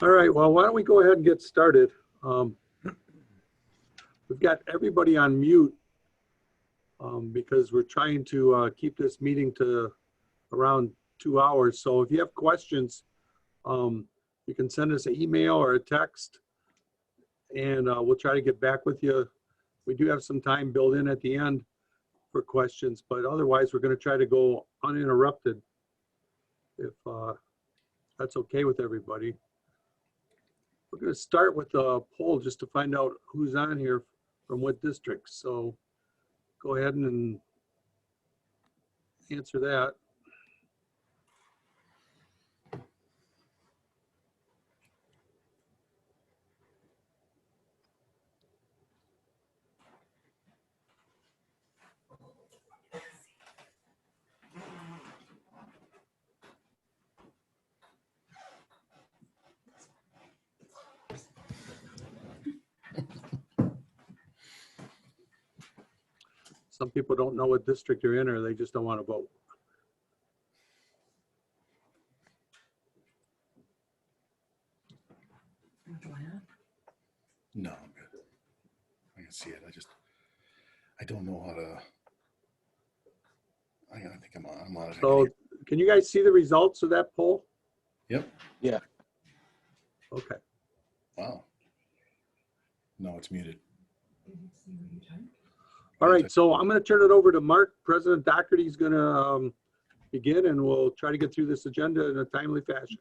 All right, well, why don't we go ahead and get started? We've got everybody on mute because we're trying to keep this meeting to around 2 hours. So if you have questions, you can send us an email or a text and we'll try to get back with you. We do have some time built in at the end for questions, but otherwise we're going to try to go uninterrupted if that's okay with everybody. We're going to start with a poll just to find out who's on here from what districts. So go ahead and answer that. Some people don't know what district you're in or they just don't want to vote. No, I'm good. I can see it. I don't know how to. I think I'm on it. So can you guys see the results of that poll? Yep. Yeah. Okay. Wow. No, it's muted. All right, so I'm going to turn it over to Mark. President Doherty is going to begin and we'll try to get through this agenda in a timely fashion.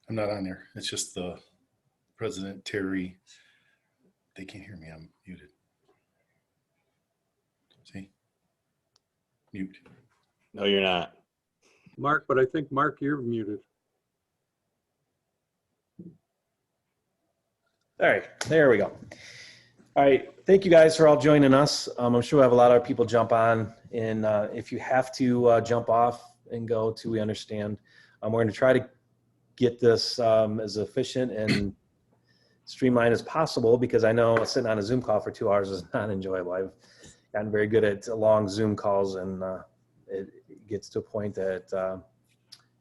I'm not on there. It's just the President, Terry. They can't hear me. I'm muted. See? Mute. No, you're not. Mark, but I think Mark, you're muted. All right, there we go. All right, thank you guys for all joining us. I'm sure we'll have a lot of people jump on, and if you have to jump off and go too, we understand. We're going to try to get this as efficient and streamlined as possible because I know sitting on a Zoom call for 2 hours is not enjoyable. I've gotten very good at long Zoom calls, and it gets to a point that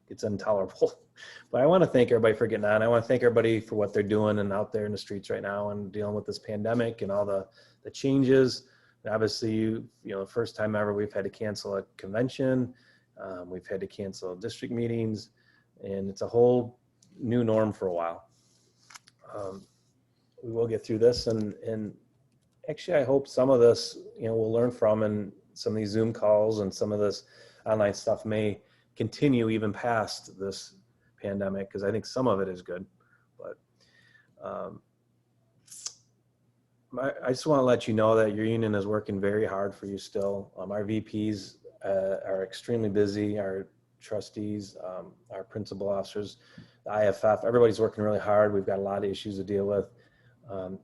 it's intolerable. But I want to thank everybody for getting on. I want to thank everybody for what they're doing and out there in the streets right now and dealing with this pandemic and all the changes. And obviously, the first time ever we've had to cancel a convention. We've had to cancel district meetings, and it's a whole new norm for a while. We will get through this, and actually I hope some of this, we'll learn from, and some of these Zoom calls and some of this online stuff may continue even past this pandemic, because I think some of it is good. But I just want to let you know that your union is working very hard for you still. Our VPs are extremely busy, our trustees, our principal officers, the IFF, everybody's working really hard. We've got a lot of issues to deal with.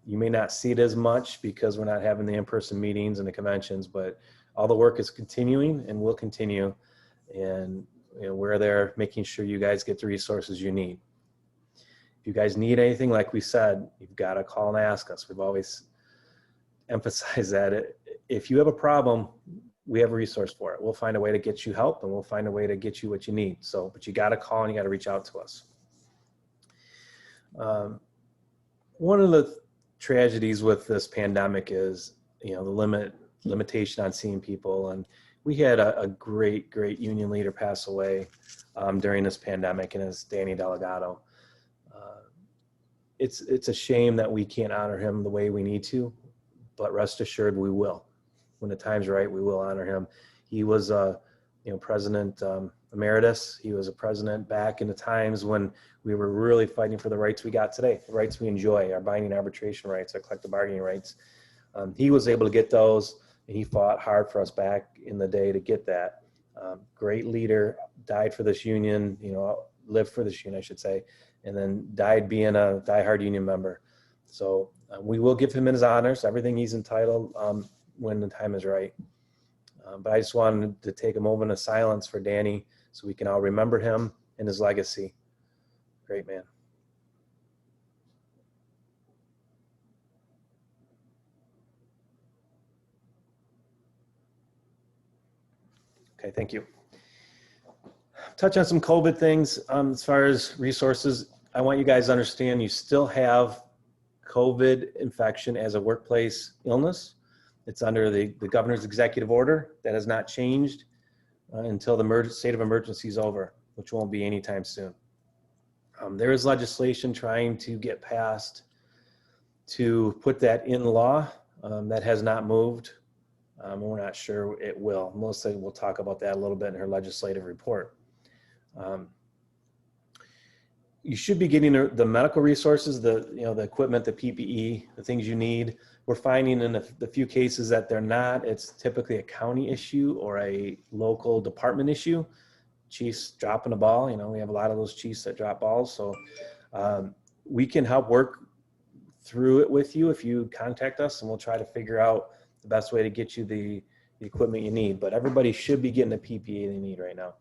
You may not see it as much because we're not having the in-person meetings and the conventions, but all the work is continuing and will continue. And we're there making sure you guys get the resources you need. If you guys need anything, like we said, you've got to call and ask us. We've always emphasized that. If you have a problem, we have a resource for it. We'll find a way to get you help, and we'll find a way to get you what you need. So, but you got to call and you got to reach out to us. One of the tragedies with this pandemic is, the limitation on seeing people. And we had a great union leader pass away during this pandemic, and it's Danny Delgado. It's a shame that we can't honor him the way we need to, but rest assured we will. When the time's right, we will honor him. He was President Emeritus. He was a president back in the times when we were really fighting for the rights we got today, the rights we enjoy, our binding arbitration rights, our collective bargaining rights. He was able to get those, and he fought hard for us back in the day to get that. Great leader, died for this union, lived for this union, I should say, and then died being a diehard union member. So we will give him his honors, everything he's entitled when the time is right. But I just wanted to take a moment of silence for Danny so we can all remember him and his legacy. Great man. Okay, thank you. Touch on some COVID things as far as resources. I want you guys to understand you still have COVID infection as a workplace illness. It's under the governor's executive order that has not changed until the state of emergency is over, which won't be anytime soon. There is legislation trying to get passed to put that in law. That has not moved. We're not sure it will. Melissa will talk about that a little bit in her legislative report. You should be getting the medical resources, the equipment, the PPE, the things you need. We're finding in the few cases that they're not. It's typically a county issue or a local department issue. Chiefs dropping a ball. We have a lot of those chiefs that drop balls. So we can help work through it with you if you contact us, and we'll try to figure out the best way to get you the equipment you need. But everybody should be getting the PPE they need right now.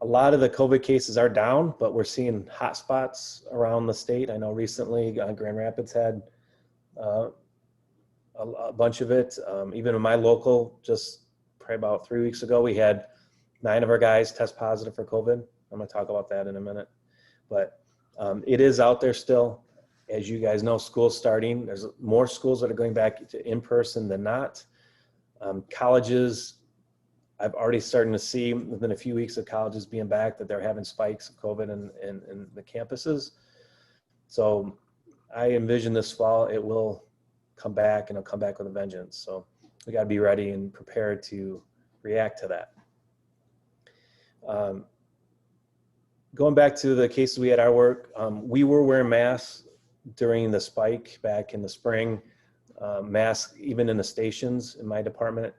A lot of the COVID cases are down, but we're seeing hot spots around the state. I know recently Grand Rapids had a bunch of it. Even in my local, just probably about 3 weeks ago, we had 9 of our guys test positive for COVID. I'm going to talk about that in a minute. But it is out there still. As you guys know, school's starting. There's more schools that are going back to in-person than not. Colleges, I've already starting to see within a few weeks of colleges being back that they're having spikes of COVID in the campuses. So I envision this fall it will come back, and it'll come back with a vengeance. So we got to be ready and prepared to react to that. Going back to the cases we had at our work, we were wearing masks during the spike back in the spring, masks even in the stations in my department.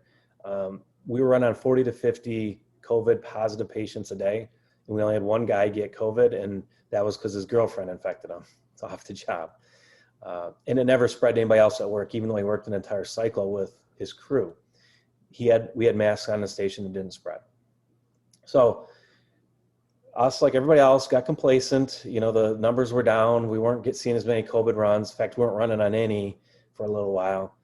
We were running on 40 to 50 COVID positive patients a day, and we only had one guy get COVID, and that was because his girlfriend infected him. It's off the job. And it never spread to anybody else at work, even though he worked an entire cycle with his crew. We had masks on the station that didn't spread. So us, like everybody else, got complacent. The numbers were down. We weren't seeing as many COVID runs. In fact, we weren't running on any for a little while.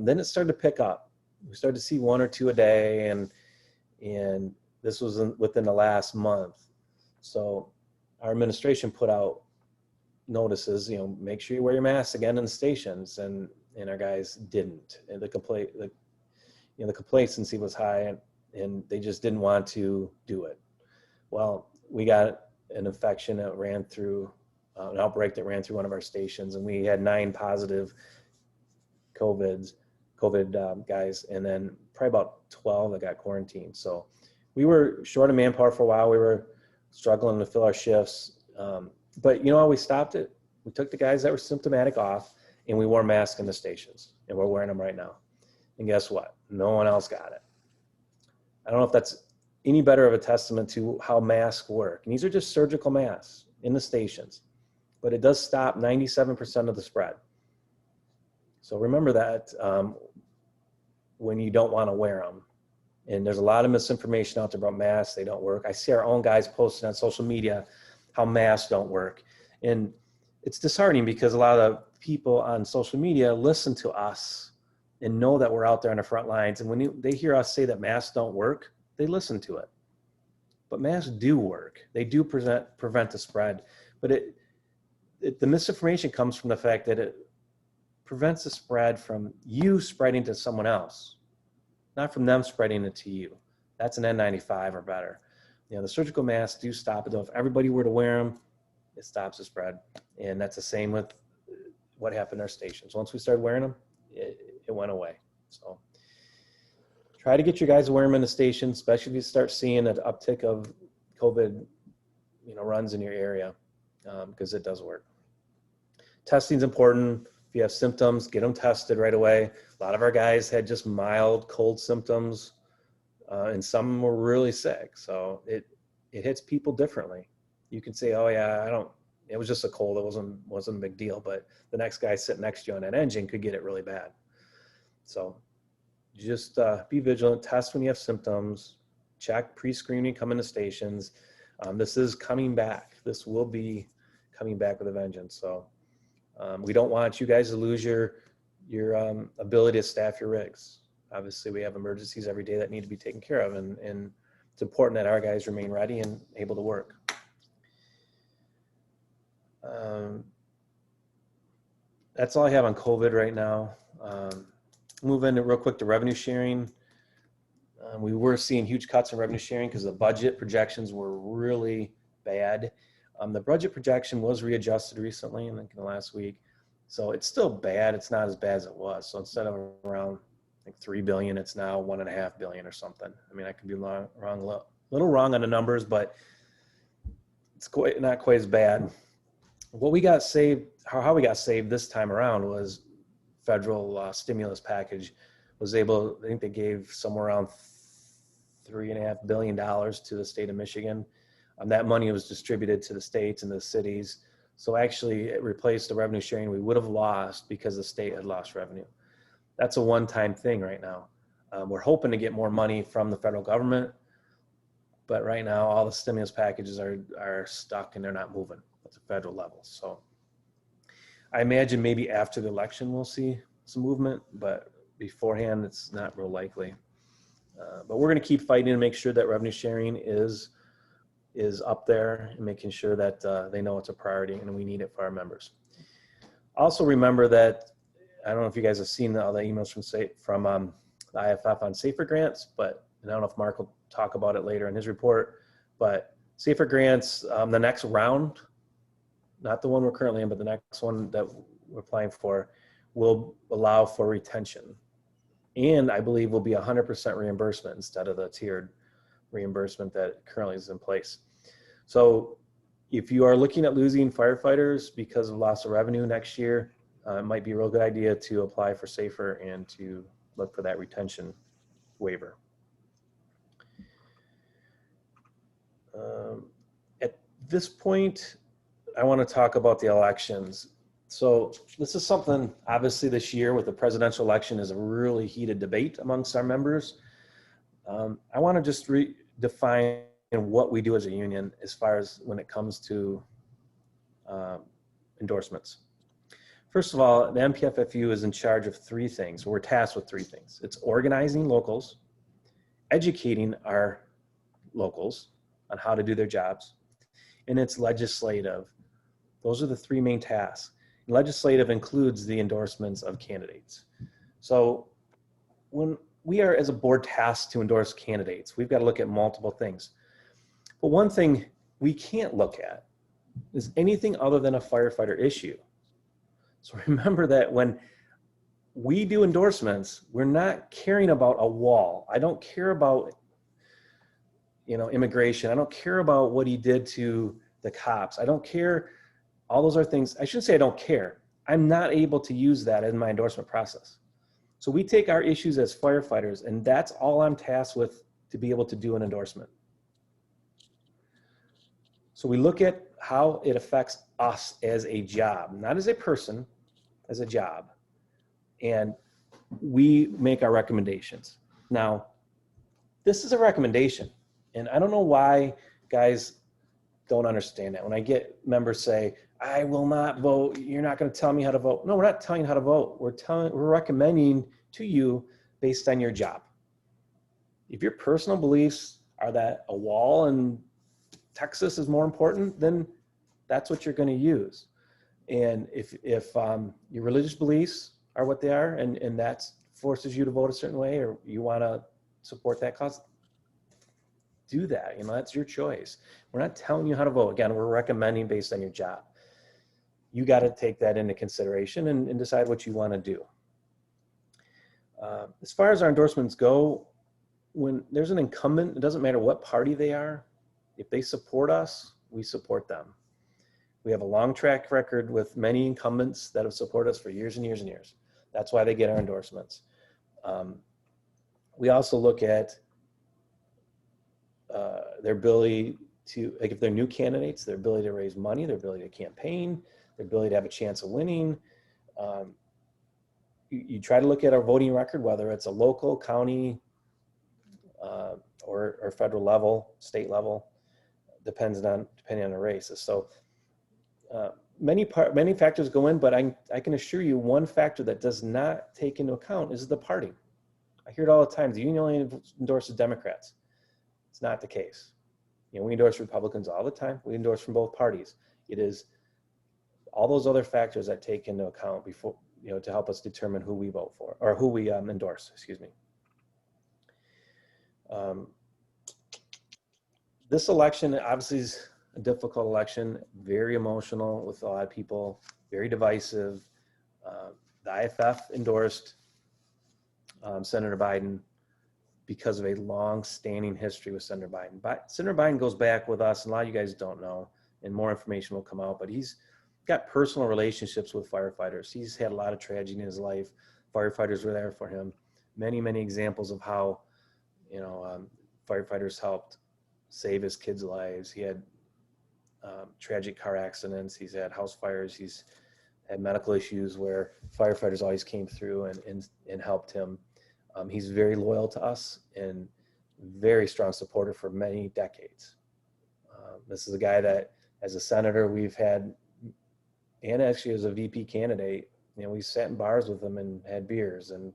Then it started to pick up. We started to see 1 or 2 a day, and this was within the last month. So our administration put out notices, make sure you wear your mask again in the stations, and our guys didn't. And the complacency was high, and they just didn't want to do it. Well, we got an infection that ran through, an outbreak that ran through one of our stations, and we had 9 positive COVID guys, and then probably about 12 that got quarantined. So we were short of manpower for a while. We were struggling to fill our shifts. But we stopped it. We took the guys that were symptomatic off, and we wore masks in the stations, and we're wearing them right now. And guess what? No one else got it. I don't know if that's any better of a testament to how masks work. And these are just surgical masks in the stations, but it does stop 97% of the spread. So remember that when you don't want to wear them. And there's a lot of misinformation out there about masks. They don't work. I see our own guys posting on social media how masks don't work. And it's disheartening because a lot of the people on social media listen to us and know that we're out there on the front lines. And when they hear us say that masks don't work, they listen to it. But masks do work. They do prevent the spread. But the misinformation comes from the fact that it prevents the spread from you spreading to someone else, not from them spreading it to you. That's an N95 or better. The surgical masks do stop it, though. If everybody were to wear them, it stops the spread. And that's the same with what happened in our stations. Once we started wearing them, it went away. So try to get your guys to wear them in the station, especially if you start seeing an uptick of COVID, runs in your area, because it does work. Testing is important. If you have symptoms, get them tested right away. A lot of our guys had just mild cold symptoms, and some were really sick. So it hits people differently. You can say, oh yeah, it was just a cold. It wasn't a big deal. But the next guy sitting next to you on that engine could get it really bad. So just be vigilant, test when you have symptoms, check pre-screening, come into stations. This is coming back. This will be coming back with a vengeance. So we don't want you guys to lose your ability to staff your rigs. Obviously, we have emergencies every day that need to be taken care of, and it's important that our guys remain ready and able to work. That's all I have on COVID right now. Move into real quick to revenue sharing. We were seeing huge cuts in revenue sharing because the budget projections were really bad. The budget projection was readjusted recently, in the last week. So it's still bad. It's not as bad as it was. So instead of around like 3 billion, it's now 1.5 billion or something. I mean, I could be wrong, a little wrong on the numbers, but it's not quite as bad. What we got saved, how we got saved this time around was federal stimulus package was able, I think they gave somewhere around $3.5 billion to the state of Michigan. That money was distributed to the states and the cities. So actually it replaced the revenue sharing we would have lost because the state had lost revenue. That's a one-time thing right now. We're hoping to get more money from the federal government, but right now all the stimulus packages are stuck and they're not moving at the federal level. So I imagine maybe after the election we'll see some movement, but beforehand it's not real likely. But we're going to keep fighting to make sure that revenue sharing is up there and making sure that they know it's a priority and we need it for our members. Also remember that, I don't know if you guys have seen all the emails from the IFF on SAFER grants, but I don't know if Mark will talk about it later in his report, but SAFER grants, the next round, not the one we're currently in, but the next one that we're applying for will allow for retention. And I believe will be 100% reimbursement instead of the tiered reimbursement that currently is in place. So if you are looking at losing firefighters because of loss of revenue next year, it might be a real good idea to apply for SAFER and to look for that retention waiver. At this point, I want to talk about the elections. So this is something, obviously this year with the presidential election is a really heated debate amongst our members. I want to just redefine what we do as a union as far as when it comes to endorsements. First of all, the MPFFU is in charge of three things. We're tasked with three things. It's organizing locals, educating our locals on how to do their jobs, and it's legislative. Those are the three main tasks. Legislative includes the endorsements of candidates. So when we are as a board tasked to endorse candidates, we've got to look at multiple things. But one thing we can't look at is anything other than a firefighter issue. So remember that when we do endorsements, we're not caring about a wall. I don't care about, immigration. I don't care about what he did to the cops. I don't care. All those are things, I shouldn't say I don't care. I'm not able to use that in my endorsement process. So we take our issues as firefighters, and that's all I'm tasked with to be able to do an endorsement. So we look at how it affects us as a job, not as a person, as a job. And we make our recommendations. Now, this is a recommendation, and I don't know why guys don't understand that. When I get members say, I will not vote, you're not going to tell me how to vote. No, we're not telling you how to vote. We're recommending to you based on your job. If your personal beliefs are that a wall in Texas is more important, then that's what you're going to use. And if your religious beliefs are what they are, and that forces you to vote a certain way, or you want to support that cause, do that. That's your choice. We're not telling you how to vote. Again, we're recommending based on your job. You got to take that into consideration and decide what you want to do. As far as our endorsements go, when there's an incumbent, it doesn't matter what party they are. If they support us, we support them. We have a long track record with many incumbents that have supported us for years and years and years. That's why they get our endorsements. We also look at their ability to, like if they're new candidates, their ability to raise money, their ability to campaign, their ability to have a chance of winning. You try to look at our voting record, whether it's a local, county, or federal level, state level, depending on the races. So many factors go in, but I can assure you one factor that does not take into account is the party. I hear it all the time. The union only endorses Democrats. It's not the case. We endorse Republicans all the time. We endorse from both parties. It is all those other factors that take into account before, to help us determine who we vote for or who we endorse, excuse me. This election obviously is a difficult election, very emotional with a lot of people, very divisive. The IFF endorsed Senator Biden because of a long-standing history with Senator Biden. Senator Biden goes back with us, and a lot of you guys don't know, and more information will come out, but he's got personal relationships with firefighters. He's had a lot of tragedy in his life. Firefighters were there for him. Many, many examples of how, firefighters helped save his kids' lives. He had tragic car accidents. He's had house fires. He's had medical issues where firefighters always came through and helped him. He's very loyal to us and very strong supporter for many decades. This is a guy that, as a senator, we've had, and actually as a VP candidate, we sat in bars with him and had beers. And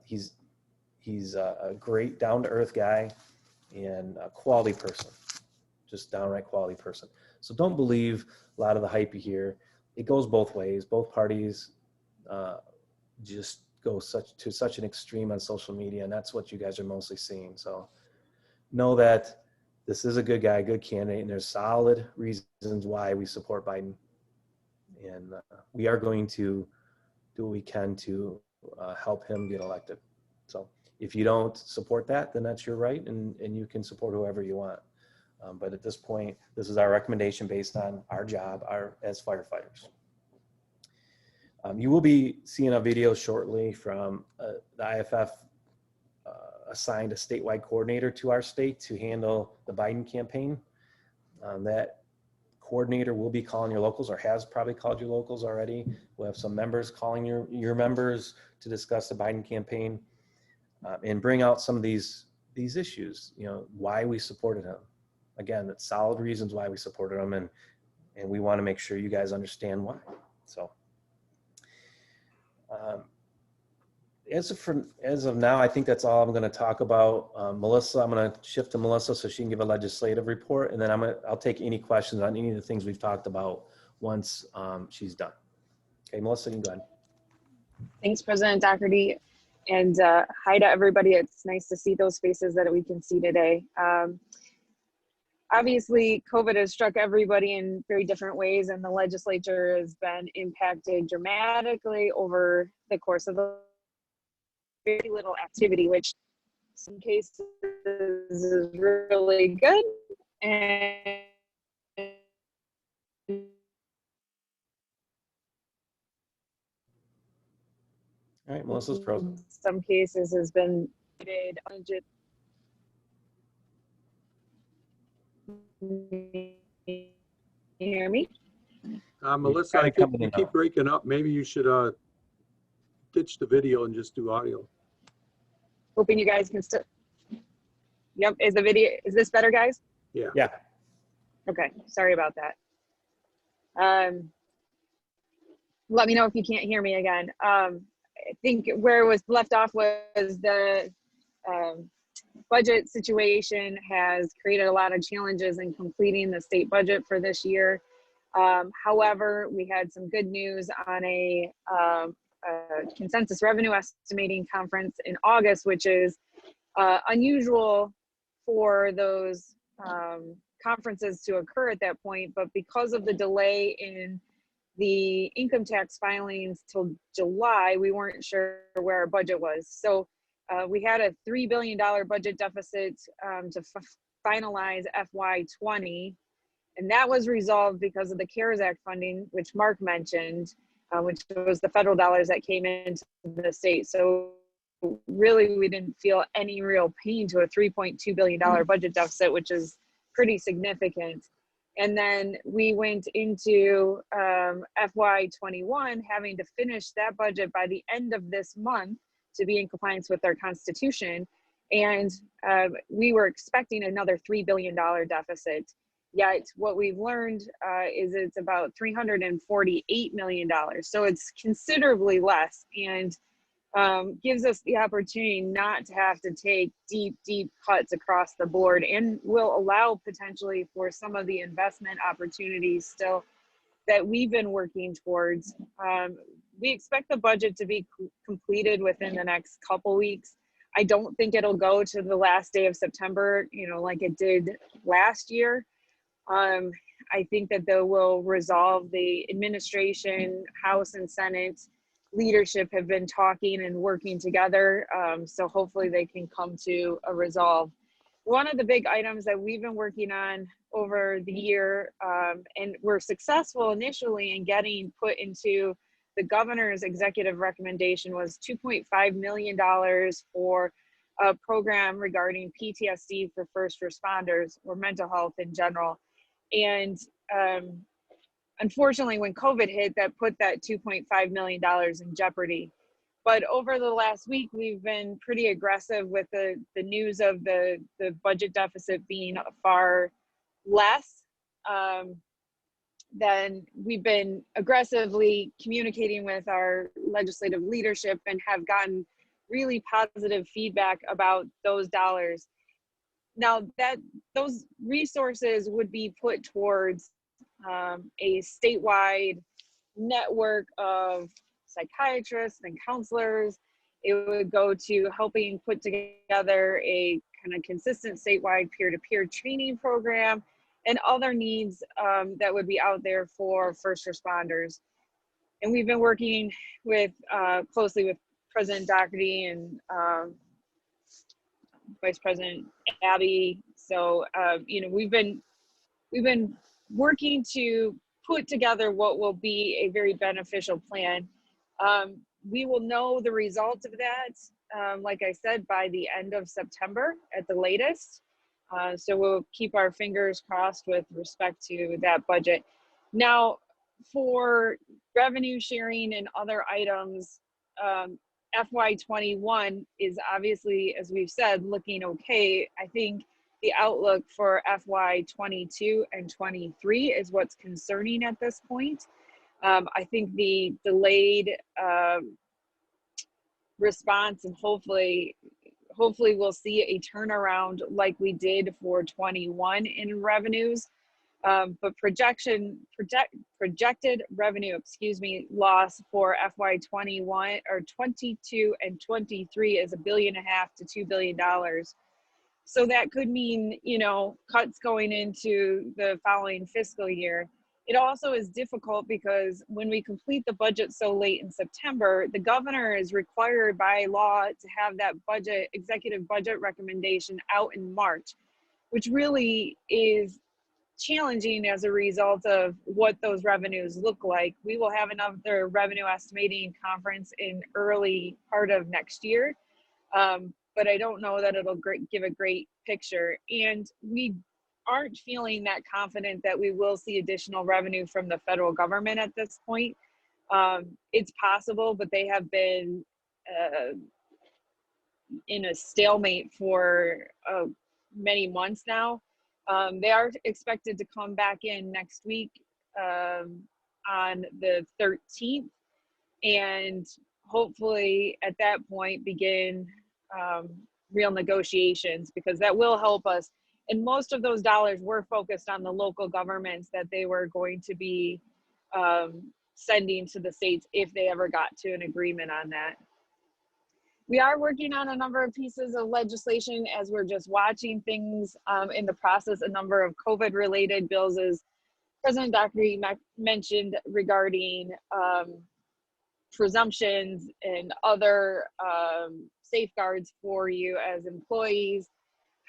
he's a great down-to-earth guy and a quality person, just downright quality person. So don't believe a lot of the hype you hear. It goes both ways. Both parties just go to such an extreme on social media, and that's what you guys are mostly seeing. So know that this is a good guy, good candidate, and there's solid reasons why we support Biden. And we are going to do what we can to help him get elected. So if you don't support that, then that's your right, and you can support whoever you want. But at this point, this is our recommendation based on our job as firefighters. You will be seeing a video shortly from the IFF assigned a statewide coordinator to our state to handle the Biden campaign. That coordinator will be calling your locals, or has probably called your locals already. We'll have some members calling your members to discuss the Biden campaign and bring out some of these issues, why we supported him. Again, it's solid reasons why we supported him, and we want to make sure you guys understand why. So as of now, I think that's all I'm going to talk about. Melissa, I'm going to shift to Melissa so she can give a legislative report, and then I'll take any questions on any of the things we've talked about once she's done. Okay, Melissa, you can go ahead. Thanks, President Doherty, and hi to everybody. It's nice to see those faces that we can see today. Obviously, COVID has struck everybody in very different ways, and the legislature has been impacted dramatically over the course of very little activity, which in some cases is really good. And All right, Melissa's frozen. in some cases has been budget. Can you hear me? Melissa, I think you keep breaking up. Maybe you should ditch the video and just do audio. Hoping you guys can still. Yep, is this better, guys? Yeah. Yeah. Okay, sorry about that. Let me know if you can't hear me again. I think where it was left off was the budget situation has created a lot of challenges in completing the state budget for this year. However, we had some good news on a consensus revenue estimating conference in August, which is unusual for those conferences to occur at that point, but because of the delay in the income tax filings till July, we weren't sure where our budget was. So we had a $3 billion budget deficit to finalize FY20, and that was resolved because of the CARES Act funding, which Mark mentioned, which was the federal dollars that came into the state. So really, we didn't feel any real pain to a $3.2 billion budget deficit, which is pretty significant. And then we went into FY21 having to finish that budget by the end of this month to be in compliance with our Constitution. And we were expecting another $3 billion deficit. Yet what we've learned is it's about $348 million. So it's considerably less, and gives us the opportunity not to have to take deep cuts across the board, and will allow potentially for some of the investment opportunities still that we've been working towards. We expect the budget to be completed within the next couple weeks. I don't think it'll go to the last day of September, like it did last year. I think that they will resolve. The administration, House and Senate leadership have been talking and working together. So hopefully they can come to a resolve. One of the big items that we've been working on over the year, and were successful initially in getting put into the governor's executive recommendation, was $2.5 million for a program regarding PTSD for first responders, or mental health in general. And unfortunately, when COVID hit, that put that $2.5 million in jeopardy. But over the last week, we've been pretty aggressive with the news of the budget deficit being far less. Then we've been aggressively communicating with our legislative leadership and have gotten really positive feedback about those dollars. Now, that those resources would be put towards a statewide network of psychiatrists and counselors. It would go to helping put together a kind of consistent statewide peer-to-peer training program and other needs that would be out there for first responders. And we've been working with closely with President Doherty and Vice President Abby. So we've been working to put together what will be a very beneficial plan. We will know the results of that, like I said, by the end of September at the latest. So we'll keep our fingers crossed with respect to that budget. Now, for revenue sharing and other items, FY21 is obviously, as we've said, looking okay. I think the outlook for FY22 and 23 is what's concerning at this point. I think the delayed response, and hopefully we'll see a turnaround like we did for 21 in revenues. But projected revenue, loss for FY21 or 22 and 23 is $1.5 billion to $2 billion. So that could mean, cuts going into the following fiscal year. It also is difficult because when we complete the budget so late in September, the governor is required by law to have that executive budget recommendation out in March, which really is challenging as a result of what those revenues look like. We will have another revenue estimating conference in early part of next year, but I don't know that it'll give a great picture. And we aren't feeling that confident that we will see additional revenue from the federal government at this point. It's possible, but they have been in a stalemate for many months now. They are expected to come back in next week on the 13th, and hopefully at that point begin real negotiations, because that will help us. And most of those dollars were focused on the local governments that they were going to be sending to the states if they ever got to an agreement on that. We are working on a number of pieces of legislation as we're just watching things in the process. A number of COVID-related bills, as President Doherty mentioned, regarding presumptions and other safeguards for you as employees.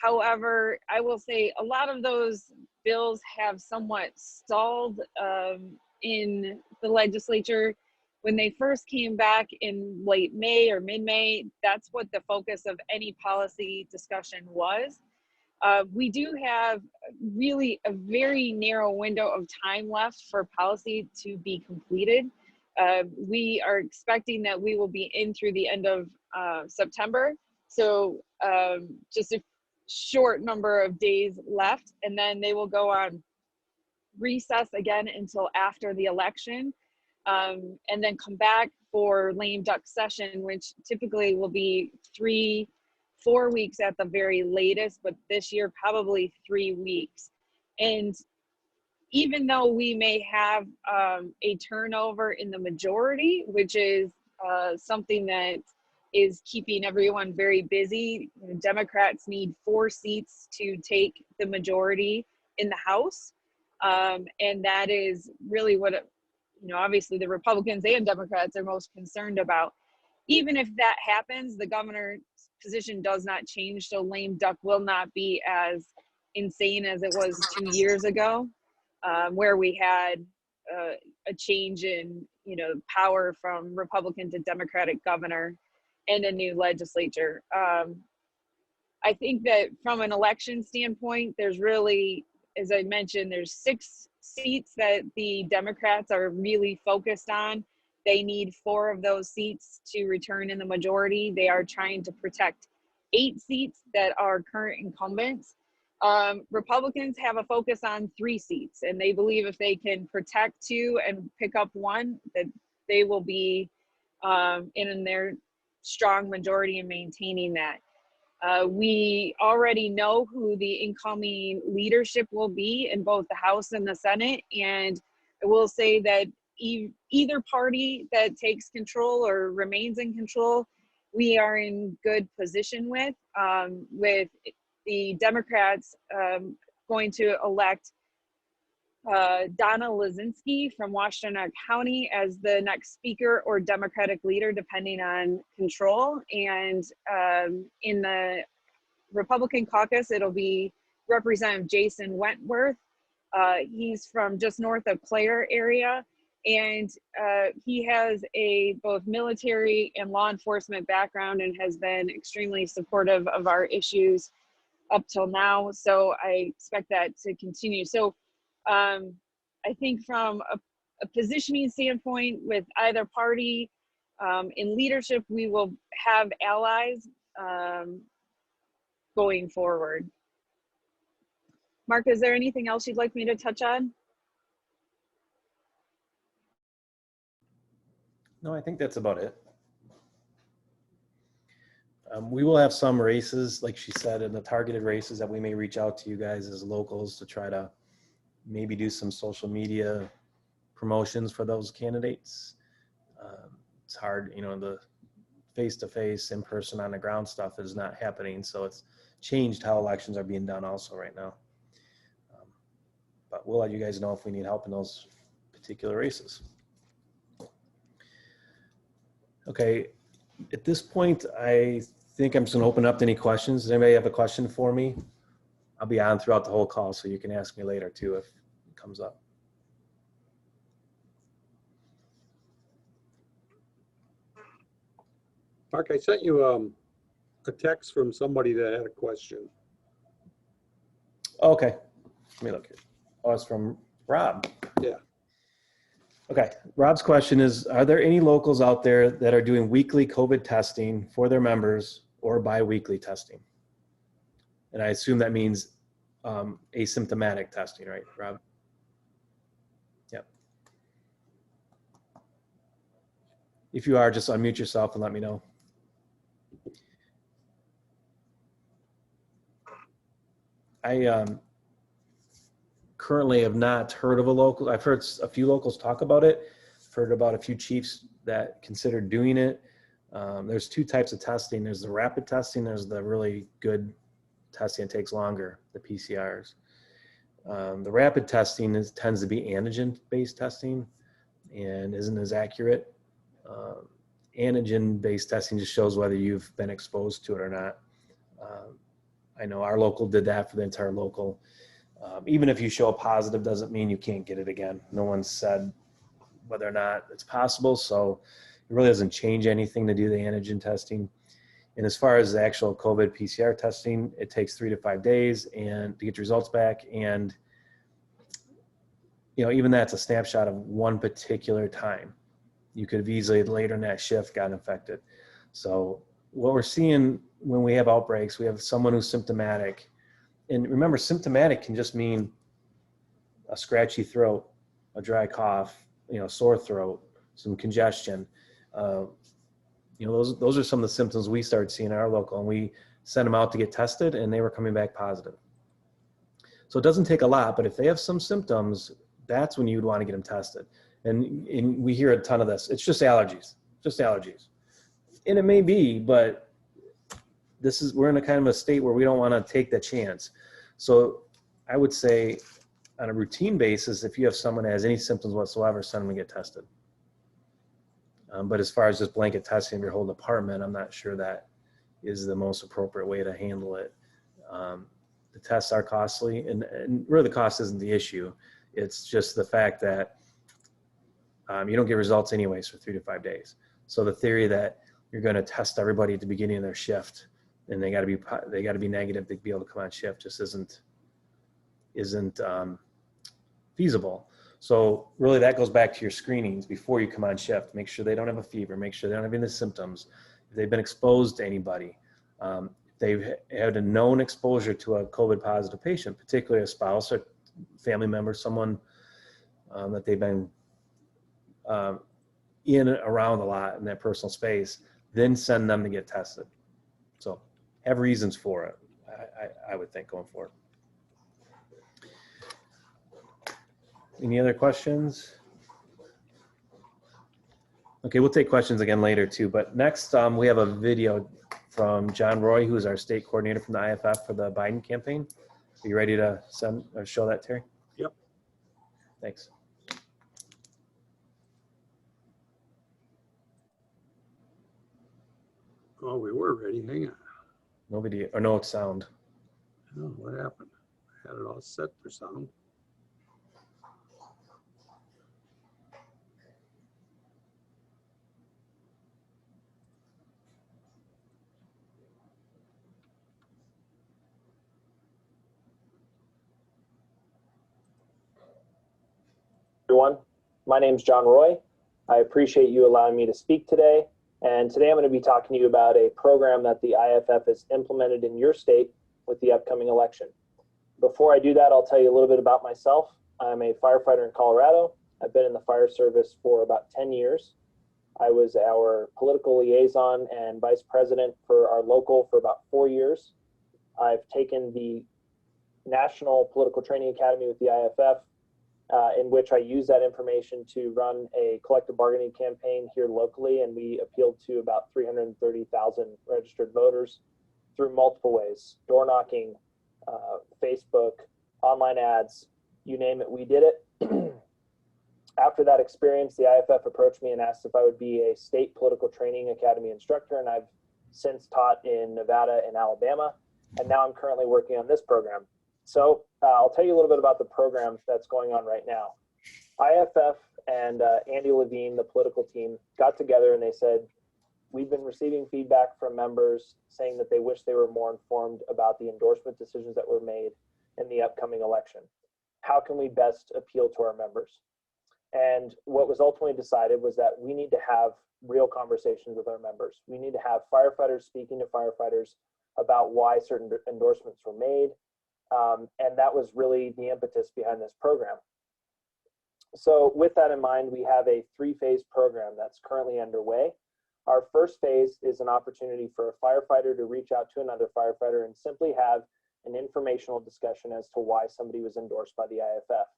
However, I will say a lot of those bills have somewhat stalled in the legislature. When they first came back in late May or mid-May, that's what the focus of any policy discussion was. We do have really a very narrow window of time left for policy to be completed. We are expecting that we will be in through the end of September. So just a short number of days left, and then they will go on recess again until after the election. And then come back for lame duck session, which typically will be 3-4 weeks at the very latest, but this year probably 3 weeks. And even though we may have a turnover in the majority, which is something that is keeping everyone very busy. Democrats need 4 seats to take the majority in the House. And that is really what, obviously the Republicans and Democrats are most concerned about. Even if that happens, the governor's position does not change. So lame duck will not be as insane as it was 2 years ago, where we had a change in, power from Republican to Democratic governor and a new legislature. I think that from an election standpoint, there's really, as I mentioned, there's 6 seats that the Democrats are really focused on. They need 4 of those seats to return in the majority. They are trying to protect 8 seats that are current incumbents. Republicans have a focus on 3 seats, and they believe if they can protect 2 and pick up 1, that they will be in their strong majority in maintaining that. We already know who the incoming leadership will be in both the House and the Senate, and I will say that either party that takes control or remains in control, we are in good position with the Democrats going to elect Donna Lazinski from Washtenaw County as the next speaker or Democratic leader, depending on control. And in the Republican caucus, it'll be Representative Jason Wentworth. He's from just north of Clare area. And he has a both military and law enforcement background and has been extremely supportive of our issues up till now. So I expect that to continue. So I think from a positioning standpoint with either party in leadership, we will have allies going forward. Mark, is there anything else you'd like me to touch on? No, I think that's about it. We will have some races, like she said, in the targeted races that we may reach out to you guys as locals to try to maybe do some social media promotions for those candidates. It's hard, the face-to-face, in-person, on-the-ground stuff is not happening. So it's changed how elections are being done also right now. But we'll let you guys know if we need help in those particular races. Okay, at this point, I think I'm just gonna open up to any questions. Does anybody have a question for me? I'll be on throughout the whole call, so you can ask me later too if it comes up. Mark, I sent you a text from somebody that had a question. Okay, let me look here. Oh, it's from Rob. Yeah. Okay, Rob's question is, are there any locals out there that are doing weekly COVID testing for their members or bi-weekly testing? And I assume that means asymptomatic testing, right, Rob? Yep. If you are, just unmute yourself and let me know. I currently have not heard of a local. I've heard a few locals talk about it. I've heard about a few chiefs that consider doing it. There's 2 types of testing. There's the rapid testing. There's the really good testing. It takes longer, the PCRs. The rapid testing tends to be antigen-based testing and isn't as accurate. Antigen-based testing just shows whether you've been exposed to it or not. I know our local did that for the entire local. Even if you show a positive doesn't mean you can't get it again. No one said whether or not it's possible, so it really doesn't change anything to do the antigen testing. And as far as the actual COVID PCR testing, it takes 3 to 5 days and to get your results back. And even that's a snapshot of one particular time. You could have easily later in that shift got infected. So what we're seeing when we have outbreaks, we have someone who's symptomatic. And remember, symptomatic can just mean a scratchy throat, a dry cough, sore throat, some congestion. Those are some of the symptoms we started seeing in our local, and we sent them out to get tested and they were coming back positive. So it doesn't take a lot, but if they have some symptoms, that's when you'd want to get them tested. And we hear a ton of this. It's just allergies, just allergies. And it may be, but we're in a kind of a state where we don't want to take the chance. So I would say on a routine basis, if you have someone that has any symptoms whatsoever, send them to get tested. But as far as just blanket testing of your whole department, I'm not sure that is the most appropriate way to handle it. The tests are costly, and really the cost isn't the issue. It's just the fact that you don't get results anyways for 3 to 5 days. So the theory that you're going to test everybody at the beginning of their shift and they got to be negative to be able to come on shift just isn't feasible. So really that goes back to your screenings before you come on shift. Make sure they don't have a fever, make sure they don't have any symptoms. If they've been exposed to anybody, if they've had a known exposure to a COVID positive patient, particularly a spouse or family member, someone that they've been in and around a lot in that personal space, then send them to get tested. So have reasons for it, I would think, going forward. Any other questions? Okay, we'll take questions again later too, but next we have a video from John Roy, who is our state coordinator from the IFF for the Biden campaign. Are you ready to send or show that, Terry? Yep. Thanks. Oh, we were ready. Hang on. No video or no sound. Oh, what happened? I had it all set for sound. Everyone, my name's John Roy. I appreciate you allowing me to speak today. And today I'm going to be talking to you about a program that the IFF has implemented in your state with the upcoming election. Before I do that, I'll tell you a little bit about myself. I'm a firefighter in Colorado. I've been in the fire service for about 10 years. I was our political liaison and vice president for our local for about 4 years. I've taken the National Political Training Academy with the IFF, in which I use that information to run a collective bargaining campaign here locally, and we appealed to about 330,000 registered voters through multiple ways: door knocking, Facebook, online ads, you name it, we did it. After that experience, the IFF approached me and asked if I would be a state political training academy instructor, and I've since taught in Nevada and Alabama, and now I'm currently working on this program. So I'll tell you a little bit about the program that's going on right now. IFF and Andy Levine, the political team, got together and they said, we've been receiving feedback from members saying that they wish they were more informed about the endorsement decisions that were made in the upcoming election. How can we best appeal to our members? And what was ultimately decided was that we need to have real conversations with our members. We need to have firefighters speaking to firefighters about why certain endorsements were made. And that was really the impetus behind this program. So with that in mind, we have a 3-phase program that's currently underway. Our first phase is an opportunity for a firefighter to reach out to another firefighter and simply have an informational discussion as to why somebody was endorsed by the IFF.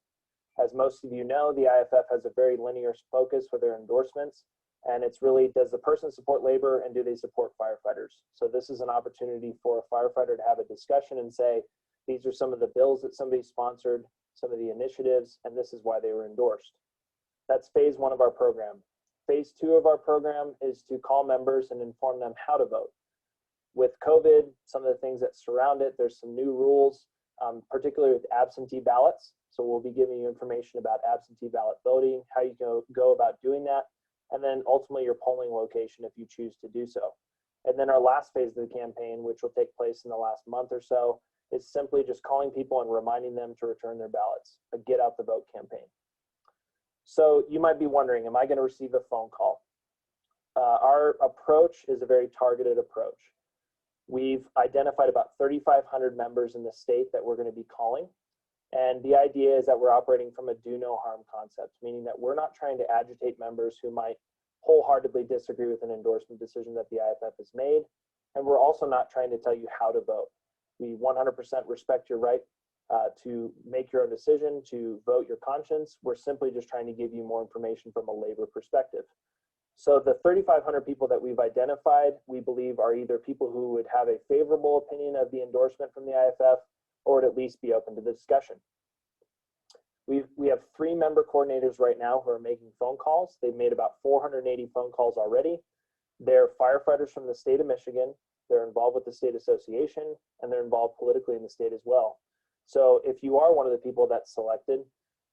As most of you know, the IFF has a very linear focus for their endorsements, and it's really, does the person support labor and do they support firefighters? So this is an opportunity for a firefighter to have a discussion and say, these are some of the bills that somebody sponsored, some of the initiatives, and this is why they were endorsed. That's phase 1 of our program. Phase 2 of our program is to call members and inform them how to vote. With COVID, some of the things that surround it, there's some new rules, particularly with absentee ballots. So we'll be giving you information about absentee ballot voting, how you go about doing that, and then ultimately your polling location if you choose to do so. And then our last phase of the campaign, which will take place in the last month or so, is simply just calling people and reminding them to return their ballots, a get out the vote campaign. So you might be wondering, am I going to receive a phone call? Our approach is a very targeted approach. We've identified about 3,500 members in the state that we're going to be calling. And the idea is that we're operating from a do no harm concept, meaning that we're not trying to agitate members who might wholeheartedly disagree with an endorsement decision that the IFF has made. And we're also not trying to tell you how to vote. We 100% respect your right to make your own decision, to vote your conscience. We're simply just trying to give you more information from a labor perspective. So the 3,500 people that we've identified, we believe are either people who would have a favorable opinion of the endorsement from the IFF or would at least be open to the discussion. We have 3 member coordinators right now who are making phone calls. They've made about 480 phone calls already. They're firefighters from the state of Michigan. They're involved with the state association, and they're involved politically in the state as well. So if you are one of the people that's selected,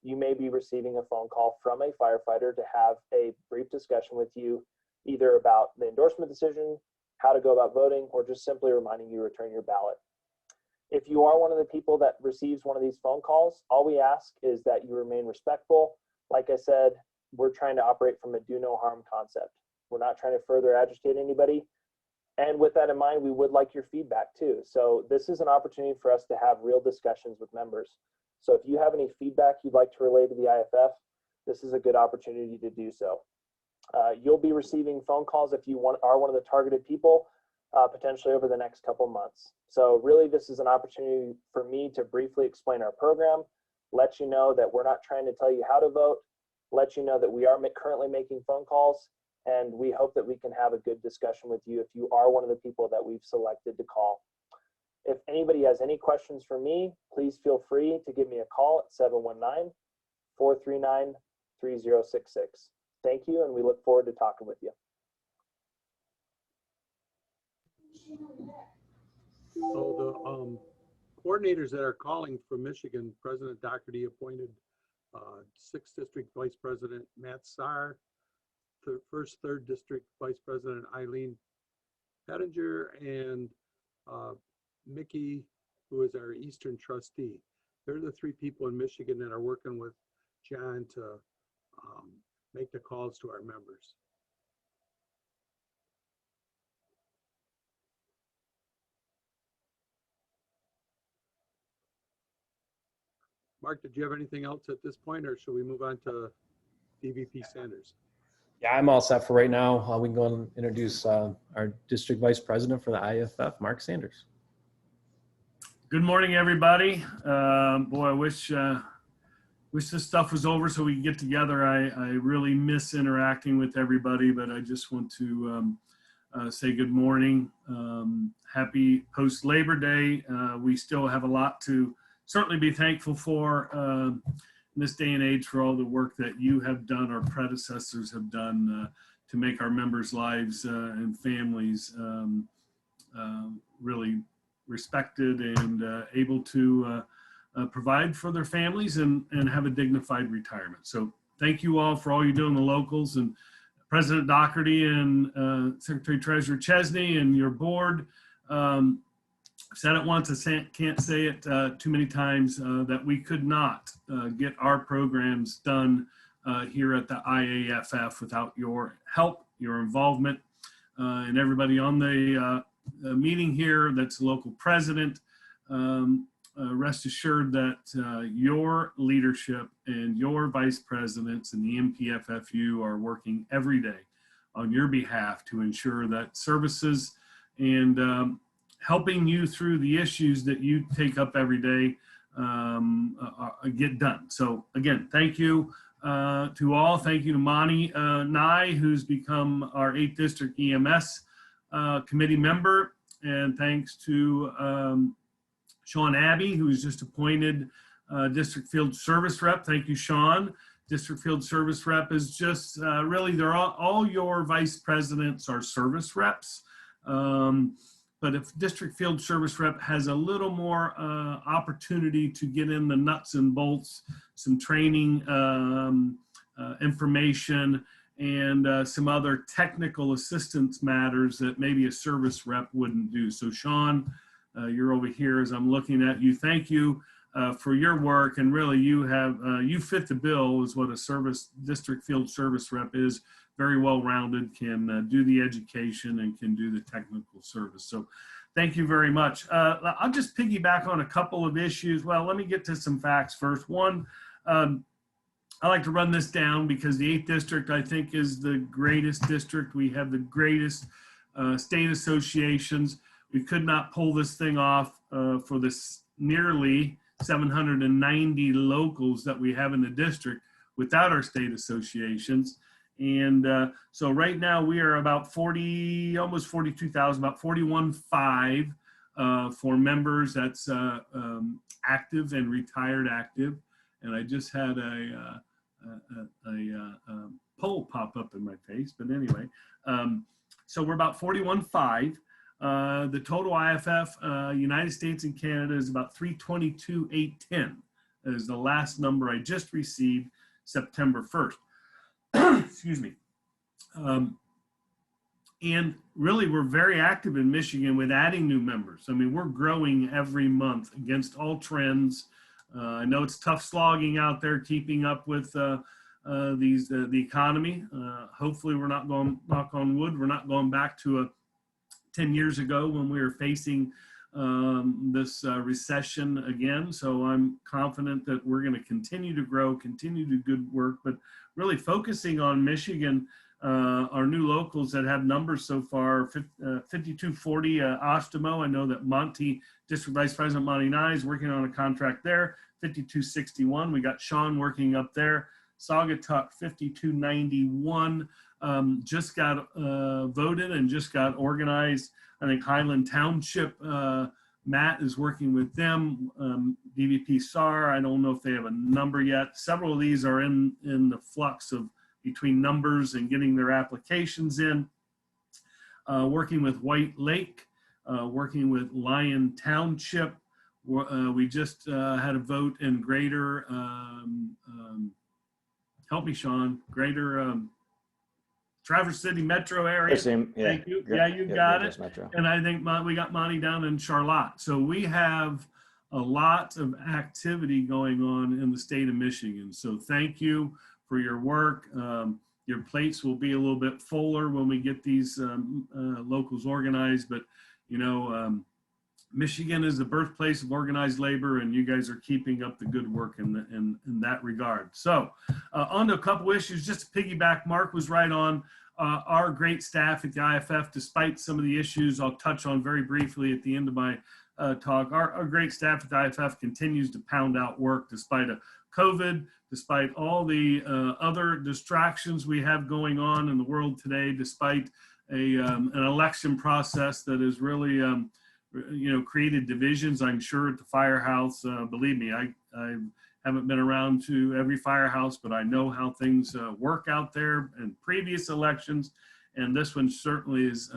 you may be receiving a phone call from a firefighter to have a brief discussion with you, either about the endorsement decision, how to go about voting, or just simply reminding you to return your ballot. If you are one of the people that receives one of these phone calls, all we ask is that you remain respectful. Like I said, we're trying to operate from a do no harm concept. We're not trying to further agitate anybody. And with that in mind, we would like your feedback too. So this is an opportunity for us to have real discussions with members. So if you have any feedback you'd like to relay to the IFF, this is a good opportunity to do so. You'll be receiving phone calls if you are one of the targeted people, potentially over the next couple months. So really, this is an opportunity for me to briefly explain our program, let you know that we're not trying to tell you how to vote, let you know that we are currently making phone calls, and we hope that we can have a good discussion with you if you are one of the people that we've selected to call. If anybody has any questions for me, please feel free to give me a call at 719-439-3066. Thank you, and we look forward to talking with you. So the coordinators that are calling from Michigan, President Doherty appointed 6th District Vice President Matt Saar, 3rd District Vice President Eileen Pettinger, and Mickey, who is our Eastern trustee. They're the 3 people in Michigan that are working with John to make the calls to our members. Mark, did you have anything else at this point, or should we move on to DVP Sanders? Yeah, I'm all set for right now. We can go and introduce our District Vice President for the IFF, Mark Sanders. Good morning, everybody. Boy, I wish this stuff was over so we could get together. I really miss interacting with everybody, but I just want to say good morning. Happy post-Labor Day. We still have a lot to certainly be thankful for in this day and age, for all the work that you have done, our predecessors have done to make our members' lives and families really respected and able to provide for their families and have a dignified retirement. So thank you all for all you do in the locals, and President Doherty and Secretary Treasurer Chesney and your board. I've said it once, I can't say it too many times, that we could not get our programs done here at the IAFF without your help, your involvement, and everybody on the meeting here that's local president. Rest assured that your leadership and your vice presidents and the MPFFU are working every day on your behalf to ensure that services and helping you through the issues that you take up every day get done. So again, thank you to all. Thank you to Monty Nye, who's become our 8th District EMS committee member. And thanks to Sean Abbey, who was just appointed District Field Service Rep. Thank you, Sean. District Field Service Rep is just really, they're all your vice presidents are service reps. But if District Field Service Rep has a little more opportunity to get in the nuts and bolts, some training information, and some other technical assistance matters that maybe a service rep wouldn't do. So Sean, you're over here as I'm looking at you. Thank you for your work, and really you fit the bill as what a District Field Service Rep is. Very well-rounded, can do the education and can do the technical service. So thank you very much. I'll just piggyback on a couple of issues. Well, let me get to some facts first. One, I like to run this down because the 8th District, I think, is the greatest district. We have the greatest state associations. We could not pull this thing off for this nearly 790 locals that we have in the district without our state associations. And so right now we are about 40, almost 42,000, about 41.5 for members that's active and retired active. And I just had a poll pop up in my face, but anyway, so we're about 41.5. The total IFF, United States and Canada, is about 322,810 is the last number I just received September 1st. Excuse me. And really, we're very active in Michigan with adding new members. I mean, we're growing every month against all trends. I know it's tough slogging out there, keeping up with the economy. Hopefully, we're not going, knock on wood, we're not going back to 10 years ago when we were facing this recession again. So I'm confident that we're going to continue to grow, continue to do good work, but really focusing on Michigan, our new locals that have numbers so far, 5240 Ostimo. I know that Monty, District Vice President Monty Nye is working on a contract there. 5261, we got Sean working up there. Saugatuck 5291 just got voted and just got organized. I think Highland Township, Matt is working with them. DVP SAR, I don't know if they have a number yet. Several of these are in the flux of between numbers and getting their applications in. Working with White Lake, working with Lyon Township. We just had a vote in Greater, help me Sean, Greater Traverse City metro area. Thank you. Yeah, you got it. Metro. And I think we got Monty down in Charlotte. So we have a lot of activity going on in the state of Michigan. So thank you for your work. Your plates will be a little bit fuller when we get these locals organized, but you know, Michigan is the birthplace of organized labor, and you guys are keeping up the good work in that regard. So on to a couple issues, just to piggyback, Mark was right on. Our great staff at the IFF, despite some of the issues I'll touch on very briefly at the end of my talk, our great staff at the IFF continues to pound out work despite a COVID, despite all the other distractions we have going on in the world today, despite an election process that is really created divisions, I'm sure, at the firehouse. Believe me, I haven't been around to every firehouse, but I know how things work out there in previous elections, and this one certainly is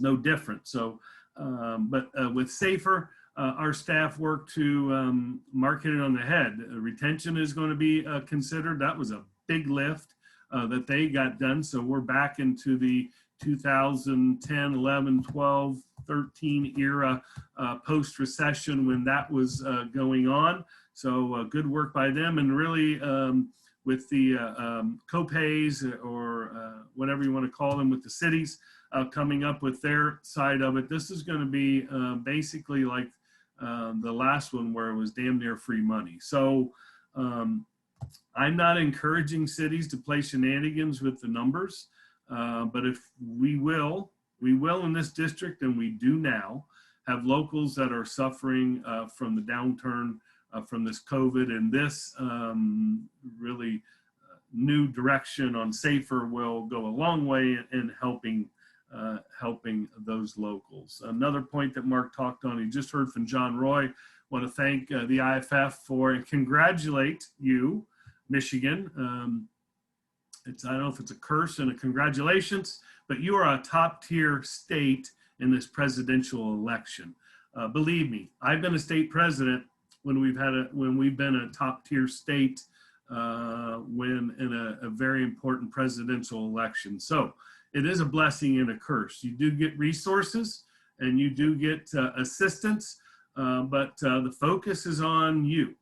no different. So, but with SAFER, our staff work to mark it on the head. Retention is going to be considered. That was a big lift that they got done. So we're back into the 2010, 11, 12, 13 era post-recession when that was going on. So good work by them, and really with the co-pays or whatever you want to call them with the cities coming up with their side of it. This is going to be basically like the last one where it was damn near free money. So I'm not encouraging cities to play shenanigans with the numbers, but if we will in this district, and we do now, have locals that are suffering from the downturn from this COVID, and this really new direction on SAFER will go a long way in helping those locals. Another point that Mark talked on, he just heard from John Roy. Want to thank the IFF for and congratulate you, Michigan. I don't know if it's a curse and a congratulations, but you are a top tier state in this presidential election. Believe me, I've been a state president when we've been a top tier state when in a very important presidential election. So it is a blessing and a curse. You do get resources and you do get assistance, but the focus is on you.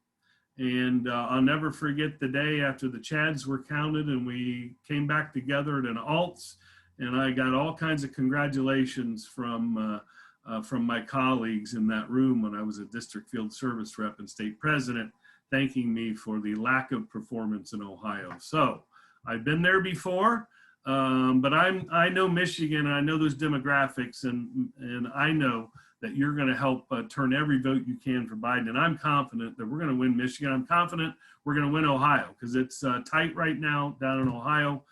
And I'll never forget the day after the Chads were counted and we came back together at an alts, and I got all kinds of congratulations from my colleagues in that room when I was a district field service rep and state president, thanking me for the lack of performance in Ohio. So I've been there before, but I know Michigan, and I know those demographics, and I know that you're going to help turn every vote you can for Biden. And I'm confident that we're going to win Michigan. I'm confident we're going to win Ohio, because it's tight right now down in Ohio,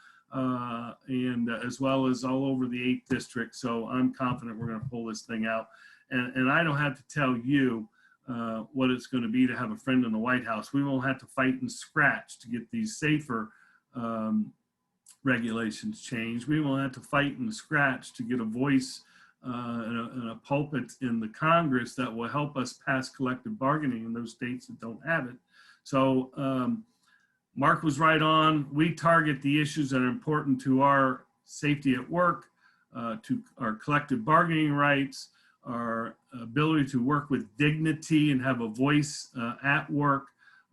and as well as all over the 8th district. So I'm confident we're going to pull this thing out. And I don't have to tell you what it's going to be to have a friend in the White House. We won't have to fight and scratch to get these safer regulations changed. We won't have to fight and scratch to get a voice and a pulpit in the Congress that will help us pass collective bargaining in those states that don't have it. So Mark was right on. We target the issues that are important to our safety at work, to our collective bargaining rights, our ability to work with dignity and have a voice at work.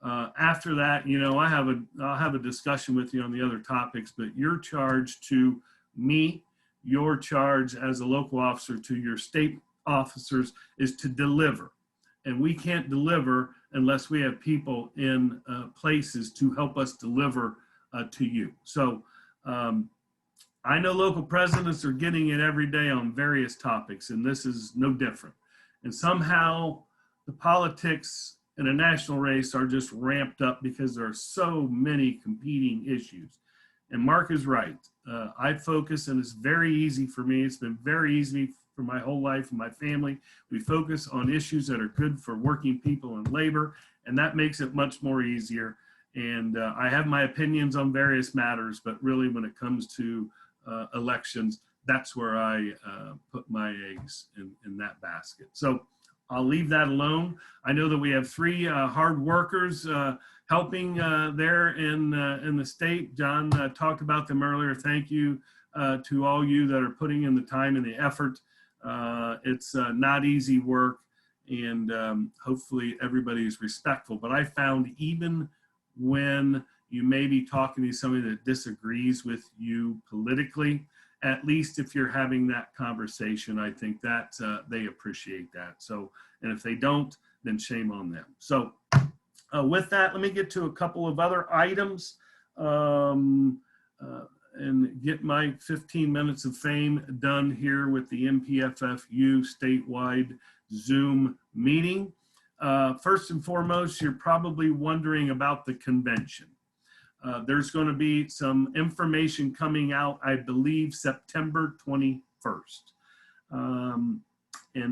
After that, you know, I'll have a discussion with you on the other topics, but your charge to me, your charge as a local officer to your state officers is to deliver. And we can't deliver unless we have people in places to help us deliver to you. So I know local presidents are getting it every day on various topics, and this is no different. And somehow the politics in a national race are just ramped up because there are so many competing issues. And Mark is right. I focus, and it's very easy for me. It's been very easy for my whole life and my family. We focus on issues that are good for working people and labor, and that makes it much more easier. And I have my opinions on various matters, but really when it comes to elections, that's where I put my eggs in that basket. So I'll leave that alone. I know that we have 3 hard workers helping there in the state. John talked about them earlier. Thank you to all you that are putting in the time and the effort. It's not easy work, and hopefully everybody is respectful. But I found even when you may be talking to somebody that disagrees with you politically, at least if you're having that conversation, I think that they appreciate that. So, and if they don't, then shame on them. So with that, let me get to a couple of other items and get my 15 minutes of fame done here with the MPFFU statewide Zoom meeting. First and foremost, you're probably wondering about the convention. There's going to be some information coming out, I believe, September 21st. And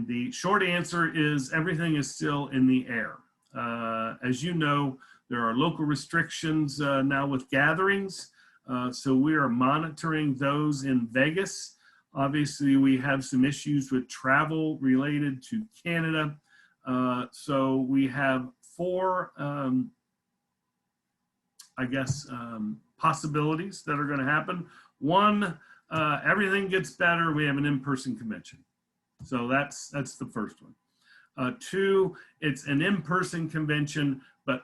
the short answer is everything is still in the air. As you know, there are local restrictions now with gatherings. So we are monitoring those in Vegas. Obviously, we have some issues with travel related to Canada. So we have 4 possibilities that are going to happen. 1, everything gets better. We have an in-person convention. So that's the first one. 2, it's an in-person convention, but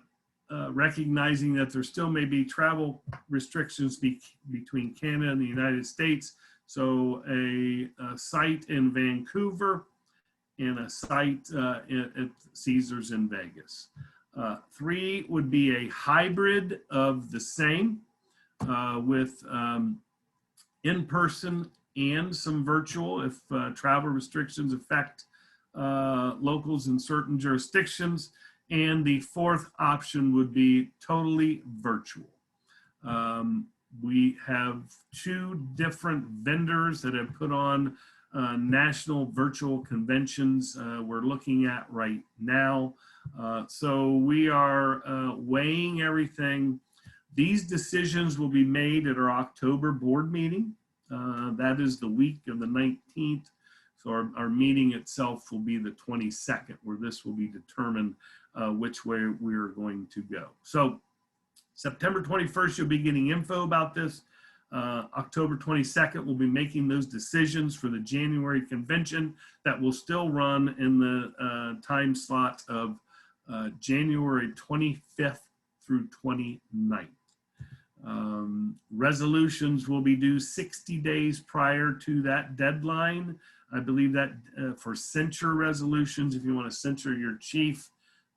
recognizing that there still may be travel restrictions between Canada and the United States. So a site in Vancouver and a site at Caesars in Vegas. 3 would be a hybrid of the same with in-person and some virtual if travel restrictions affect locals in certain jurisdictions. And the 4th option would be totally virtual. We have 2 different vendors that have put on national virtual conventions we're looking at right now. So we are weighing everything. These decisions will be made at our October board meeting. That is the week of the 19th. So our meeting itself will be the 22nd, where this will be determined which way we're going to go. So September 21st, you'll be getting info about this. October 22nd, we'll be making those decisions for the January convention that will still run in the time slot of January 25th through 29th. Resolutions will be due 60 days prior to that deadline. I believe that for censure resolutions, if you want to censure your chief,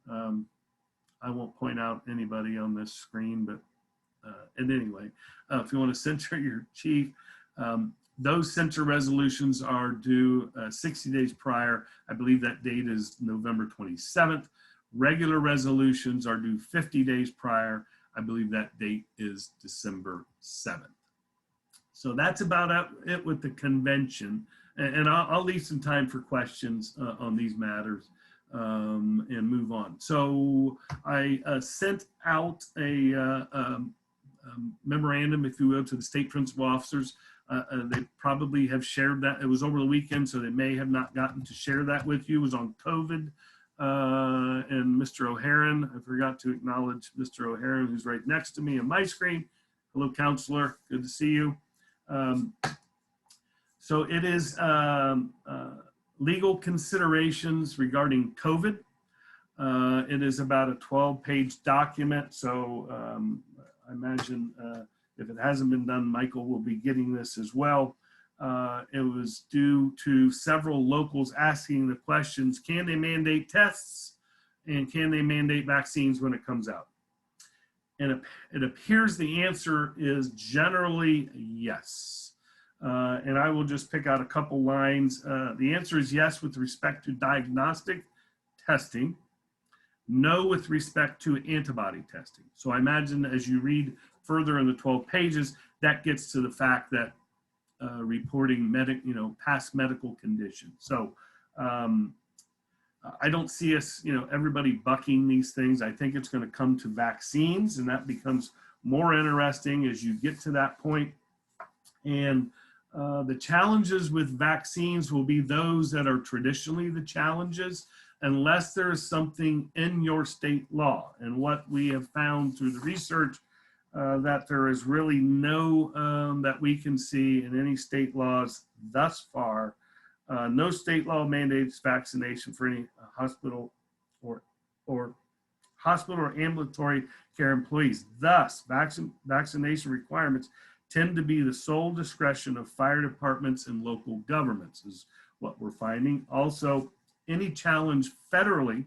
I won't point out anybody on this screen, but and anyway, if you want to censure your chief, Those censure resolutions are due 60 days prior. I believe that date is November 27th. Regular resolutions are due 50 days prior. I believe that date is December 7th. So that's about it with the convention. And I'll leave some time for questions on these matters and move on. So I sent out a memorandum, if you will, to the state principal officers. They probably have shared that. It was over the weekend, so they may have not gotten to share that with you. It was on COVID. And Mr. O'Haron, I forgot to acknowledge Mr. O'Haron, who's right next to me on my screen. Hello, counselor. Good to see you. So it is legal considerations regarding COVID. It is about a 12-page document. So I imagine if it hasn't been done, Michael will be getting this as well. It was due to several locals asking the questions, can they mandate tests and can they mandate vaccines when it comes out? And it appears the answer is generally yes. And I will just pick out a couple lines. The answer is yes with respect to diagnostic testing, no with respect to antibody testing. So I imagine as you read further in the 12 pages, that gets to the fact that reporting past medical conditions. So I don't see us, everybody bucking these things. I think it's going to come to vaccines, and that becomes more interesting as you get to that point. And the challenges with vaccines will be those that are traditionally the challenges, unless there is something in your state law. And what we have found through the research, that there is really no, that we can see in any state laws thus far. No state law mandates vaccination for any hospital or hospital or ambulatory care employees. Thus, vaccination requirements tend to be the sole discretion of fire departments and local governments, is what we're finding. Also, any challenge federally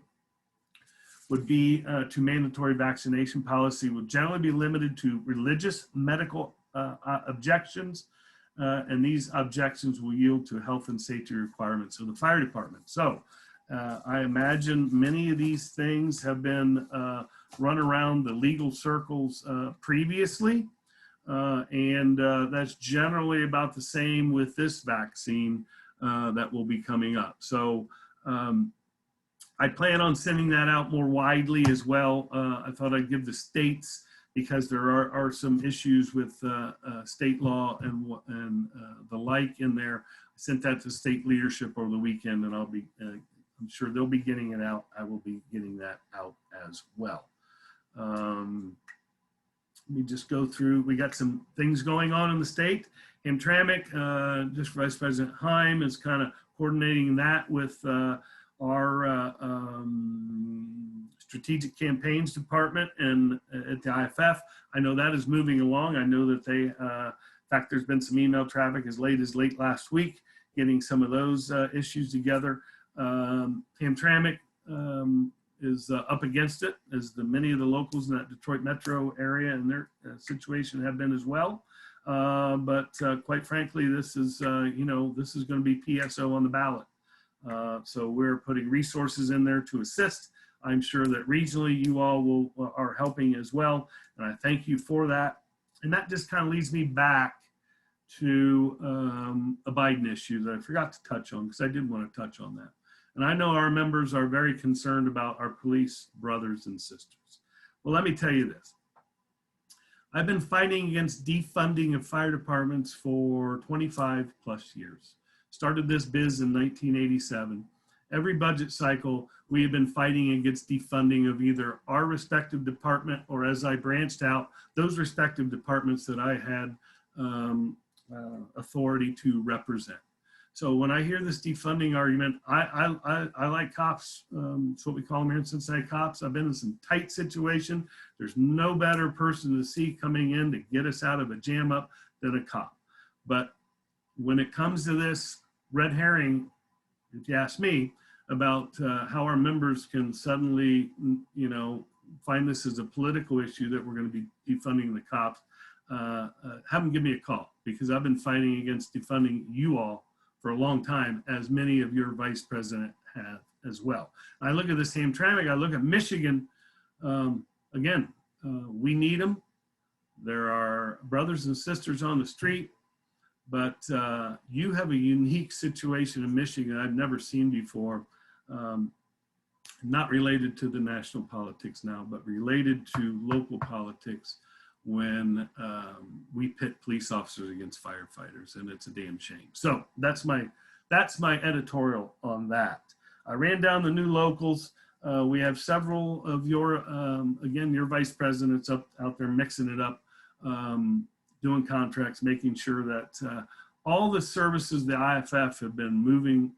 would be to mandatory vaccination policy would generally be limited to religious medical objections, and these objections will yield to health and safety requirements of the fire department. So I imagine many of these things have been run around the legal circles previously, and that's generally about the same with this vaccine that will be coming up. So I plan on sending that out more widely as well. I thought I'd give the states, because there are some issues with state law and the like in there. I sent that to state leadership over the weekend, and I'll be, I'm sure they'll be getting it out. I will be getting that out as well. Let me just go through. We got some things going on in the state. Hamtramck, District Vice President Heim is kind of coordinating that with our strategic campaigns department and at the IFF. I know that is moving along. I know that they, in fact, there's been some email traffic as late last week, getting some of those issues together. Hamtramck is up against it, as many of the locals in that Detroit metro area and their situation have been as well. But quite frankly, this is, this is going to be PSO on the ballot. So we're putting resources in there to assist. I'm sure that regionally you all are helping as well. And I thank you for that. And that just kind of leads me back to a Biden issue that I forgot to touch on, because I did want to touch on that. And I know our members are very concerned about our police brothers and sisters. Well, let me tell you this. I've been fighting against defunding of fire departments for 25 plus years. Started this biz in 1987. Every budget cycle, we have been fighting against defunding of either our respective department, or as I branched out, those respective departments that I had authority to represent. So when I hear this defunding argument, I like cops. It's what we call them here in Cincinnati, cops. I've been in some tight situation. There's no better person to see coming in to get us out of a jam up than a cop. But when it comes to this red herring, if you ask me, about how our members can suddenly, find this as a political issue that we're going to be defunding the cops, have them give me a call, because I've been fighting against defunding you all for a long time, as many of your vice president have as well. I look at this Hamtramck, I look at Michigan. Again, we need them. There are brothers and sisters on the street, but you have a unique situation in Michigan I've never seen before. Not related to the national politics now, but related to local politics, when we pit police officers against firefighters, and it's a damn shame. So that's my editorial on that. I ran down the new locals. We have several of your, again, your vice presidents out there mixing it up, doing contracts, making sure that all the services the IFF have been moving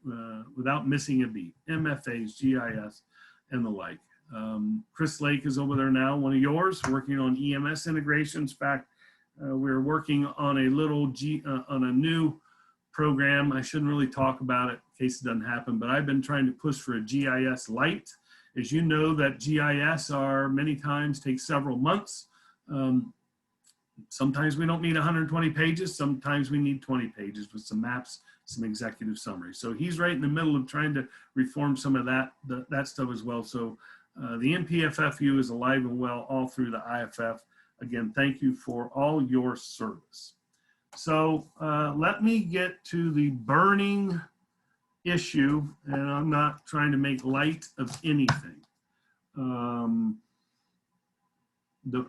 without missing a beat, MFAs, GIS, and the like. Chris Lake is over there now, one of yours, working on EMS integrations. In fact, we're working on a new program. I shouldn't really talk about it in case it doesn't happen, but I've been trying to push for a GIS Lite. As you know, that GIS are many times take several months. Sometimes we don't need 120 pages. Sometimes we need 20 pages with some maps, some executive summary. So he's right in the middle of trying to reform some of that stuff as well. So the MPFFU is alive and well all through the IFF. Again, thank you for all your service. So let me get to the burning issue, and I'm not trying to make light of anything.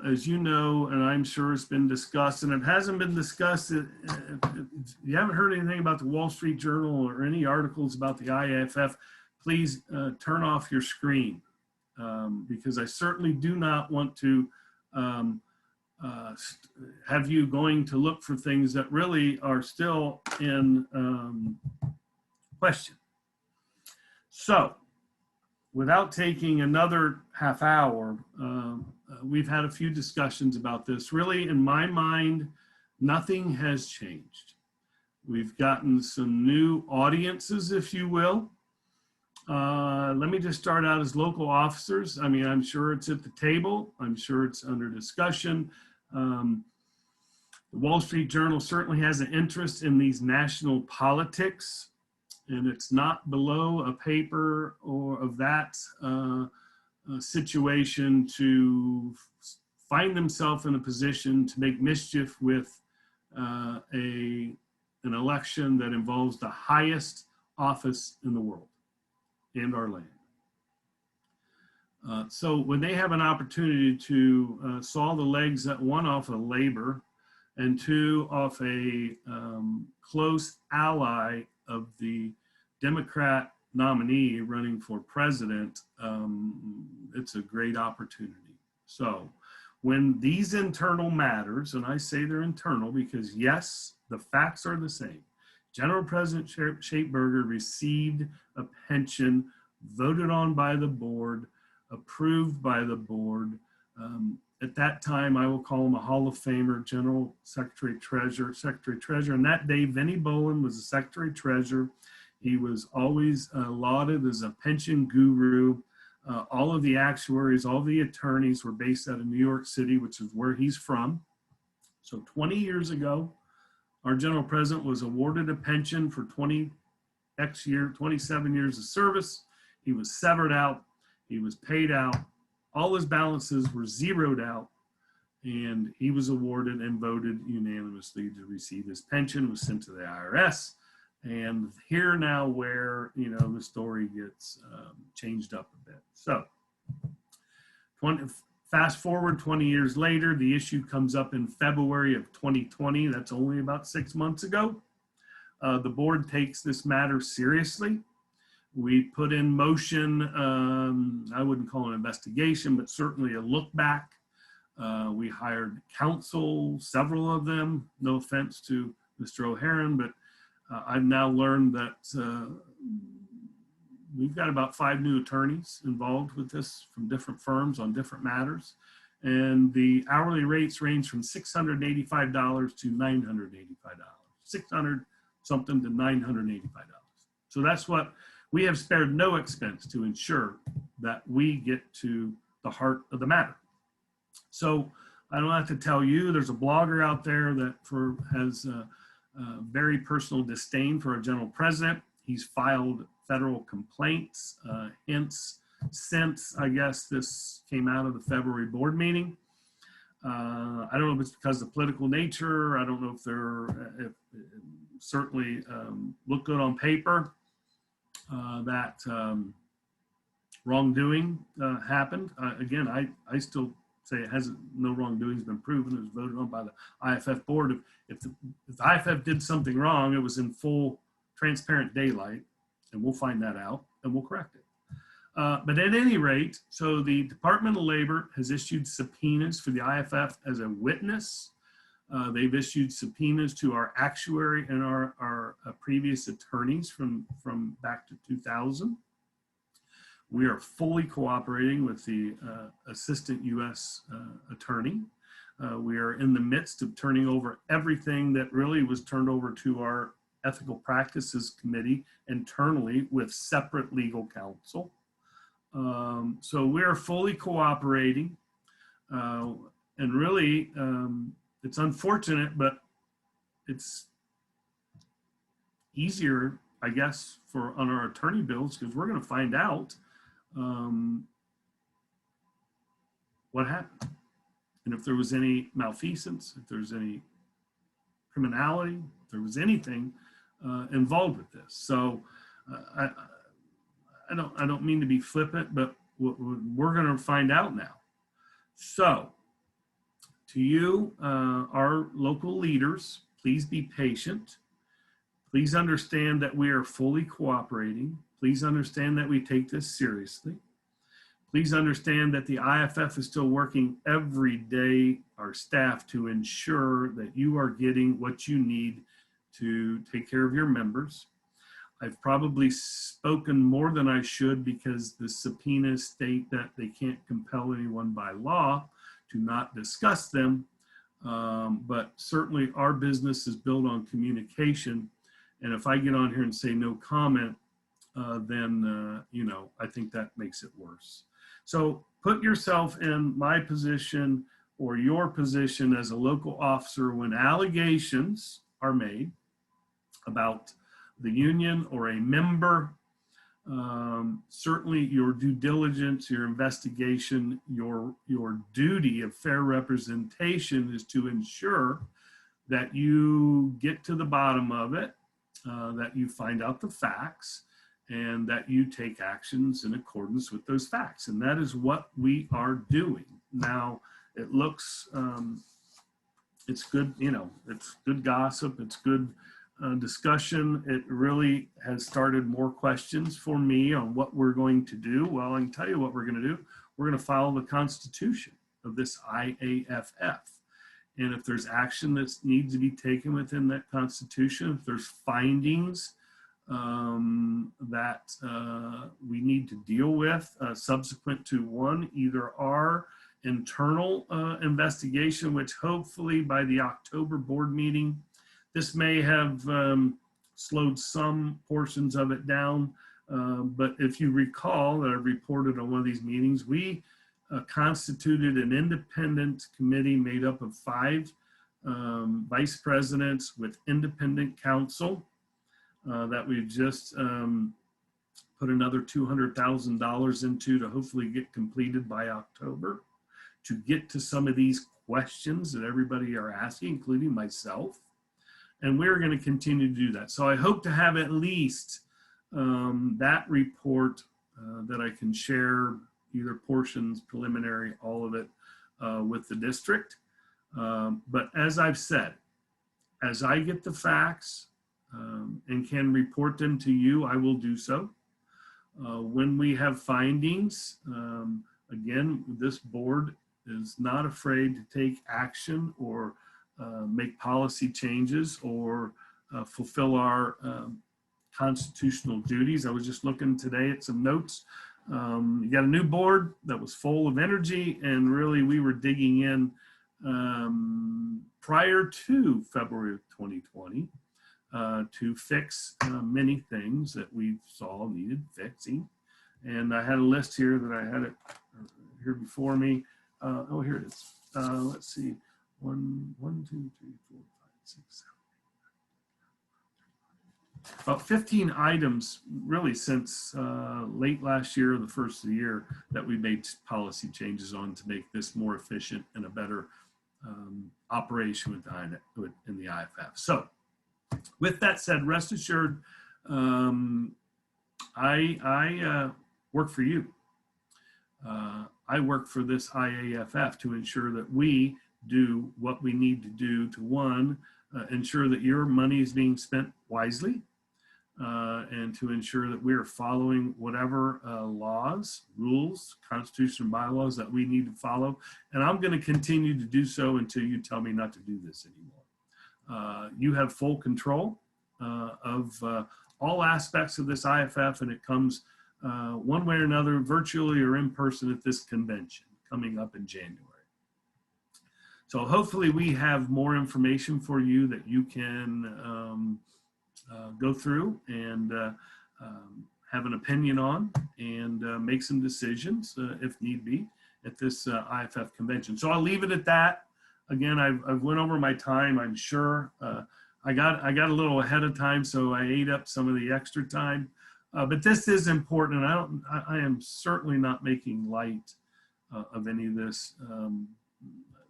As you know, and I'm sure it's been discussed, and it hasn't been discussed, if you haven't heard anything about the Wall Street Journal or any articles about the IFF, please turn off your screen, because I certainly do not want to have you going to look for things that really are still in question. So, without taking another half hour, we've had a few discussions about this. Really, in my mind, nothing has changed. We've gotten some new audiences, if you will. Let me just start out as local officers. I mean, I'm sure it's at the table. I'm sure it's under discussion. The Wall Street Journal certainly has an interest in these national politics, and it's not below a paper or of that situation to find themselves in a position to make mischief with an election that involves the highest office in the world and our land. So when they have an opportunity to saw the legs that one off of labor and two off a close ally of the Democrat nominee running for president, it's a great opportunity. So when these internal matters, and I say they're internal because yes, the facts are the same. General President Shapeberger received a pension voted on by the board, approved by the board. At that time, I will call him a Hall of Famer, General Secretary Treasurer. And that day, Vinnie Bolin was the Secretary Treasurer. He was always lauded as a pension guru. All of the actuaries, all the attorneys were based out of New York City, which is where he's from. So 20 years ago, our General President was awarded a pension for 27 years of service. He was severed out. He was paid out. All his balances were zeroed out, and he was awarded and voted unanimously to receive his pension, was sent to the IRS. And here now where, you know, the story gets changed up a bit. So fast forward 20 years later, the issue comes up in February of 2020. That's only about 6 months ago. The board takes this matter seriously. We put in motion, I wouldn't call it an investigation, but certainly a look back. We hired counsel, several of them, no offense to Mr. O'Haron, but I've now learned that we've got about 5 new attorneys involved with this from different firms on different matters. And the hourly rates range from $685 to $985, 600 something to $985. So that's what we have spared no expense to ensure that we get to the heart of the matter. So I don't have to tell you, there's a blogger out there that has very personal disdain for our general president. He's filed federal complaints, hence since, I guess, this came out of the February board meeting. I don't know if it's because of political nature. I don't know if certainly look good on paper that wrongdoing happened. Again, I still say no wrongdoing's been proven. It was voted on by the IFF board. If the IFF did something wrong, it was in full transparent daylight, and we'll find that out and we'll correct it. But at any rate, so the Department of Labor has issued subpoenas for the IFF as a witness. They've issued subpoenas to our actuary and our previous attorneys from back to 2000. We are fully cooperating with the Assistant U.S. Attorney. We are in the midst of turning over everything that really was turned over to our Ethical Practices Committee internally with separate legal counsel. So we are fully cooperating. And really, it's unfortunate, but it's easier, I guess, on our attorney bills, because we're going to find out what happened, and if there was any malfeasance, if there's any criminality, if there was anything involved with this. So I don't mean to be flippant, but we're going to find out now. So to you, our local leaders, please be patient. Please understand that we are fully cooperating. Please understand that we take this seriously. Please understand that the IFF is still working every day, our staff, to ensure that you are getting what you need to take care of your members. I've probably spoken more than I should, because the subpoenas state that they can't compel anyone by law to not discuss them. But certainly our business is built on communication. And if I get on here and say no comment, then, I think that makes it worse. So put yourself in my position or your position as a local officer when allegations are made about the union or a member. Certainly your due diligence, your investigation, your duty of fair representation is to ensure that you get to the bottom of it, that you find out the facts, and that you take actions in accordance with those facts. And that is what we are doing. Now, it looks, it's good, it's good gossip, it's good discussion. It really has started more questions for me on what we're going to do. Well, I can tell you what we're going to do. We're going to follow the Constitution of this IAFF. And if there's action that needs to be taken within that Constitution, if there's findings that we need to deal with subsequent to either our internal investigation, which hopefully by the October board meeting, this may have slowed some portions of it down. But if you recall that I reported on one of these meetings, we constituted an independent committee made up of 5 vice presidents with independent counsel that we've just put another $200,000 into to hopefully get completed by October, to get to some of these questions that everybody are asking, including myself. And we're going to continue to do that. So I hope to have at least that report that I can share, either portions, preliminary, all of it, with the district. But as I've said, as I get the facts and can report them to you, I will do so. When we have findings, again, this board is not afraid to take action or make policy changes or fulfill our constitutional duties. I was just looking today at some notes. You got a new board that was full of energy, and really we were digging in prior to February of 2020 to fix many things that we saw needed fixing. And I had a list here that I had it here before me. Oh, here it is. let's see, 1, 2, 3, 4, 5, 6, 7. About 15 items really since late last year or the first of the year that we made policy changes on to make this more efficient and a better operation in the IFF. So with that said, rest assured, I work for you. I work for this IAFF to ensure that we do what we need to do to, one, ensure that your money is being spent wisely, and to ensure that we are following whatever laws, rules, constitution, and bylaws that we need to follow. And I'm going to continue to do so until you tell me not to do this anymore. You have full control of all aspects of this IFF, and it comes one way or another, virtually or in person at this convention coming up in January. So hopefully we have more information for you that you can go through and have an opinion on and make some decisions if need be at this IFF convention. So I'll leave it at that. Again, I've went over my time, I'm sure. I got a little ahead of time, so I ate up some of the extra time. But this is important, and I am certainly not making light of any of this.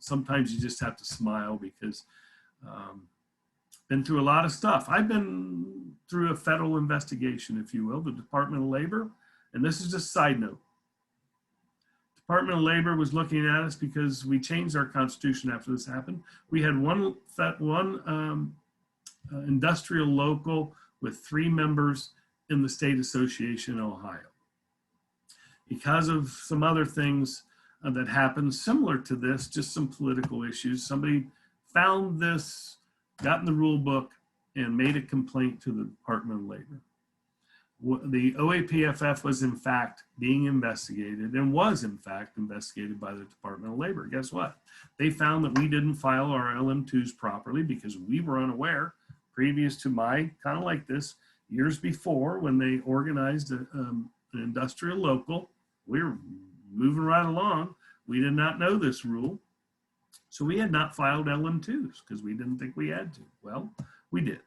Sometimes you just have to smile because been through a lot of stuff. I've been through a federal investigation, if you will, the Department of Labor, and this is just a side note. Department of Labor was looking at us because we changed our constitution after this happened. We had one industrial local with 3 members in the state association in Ohio. Because of some other things that happened similar to this, just some political issues, somebody found this, got in the rule book, and made a complaint to the Department of Labor. The OAPFF was in fact being investigated and was in fact investigated by the Department of Labor. Guess what? They found that we didn't file our LM2s properly because we were unaware previous to my, kind of like this, years before when they organized an industrial local. We were moving right along. We did not know this rule. So we had not filed LM2s because we didn't think we had to. Well, we did.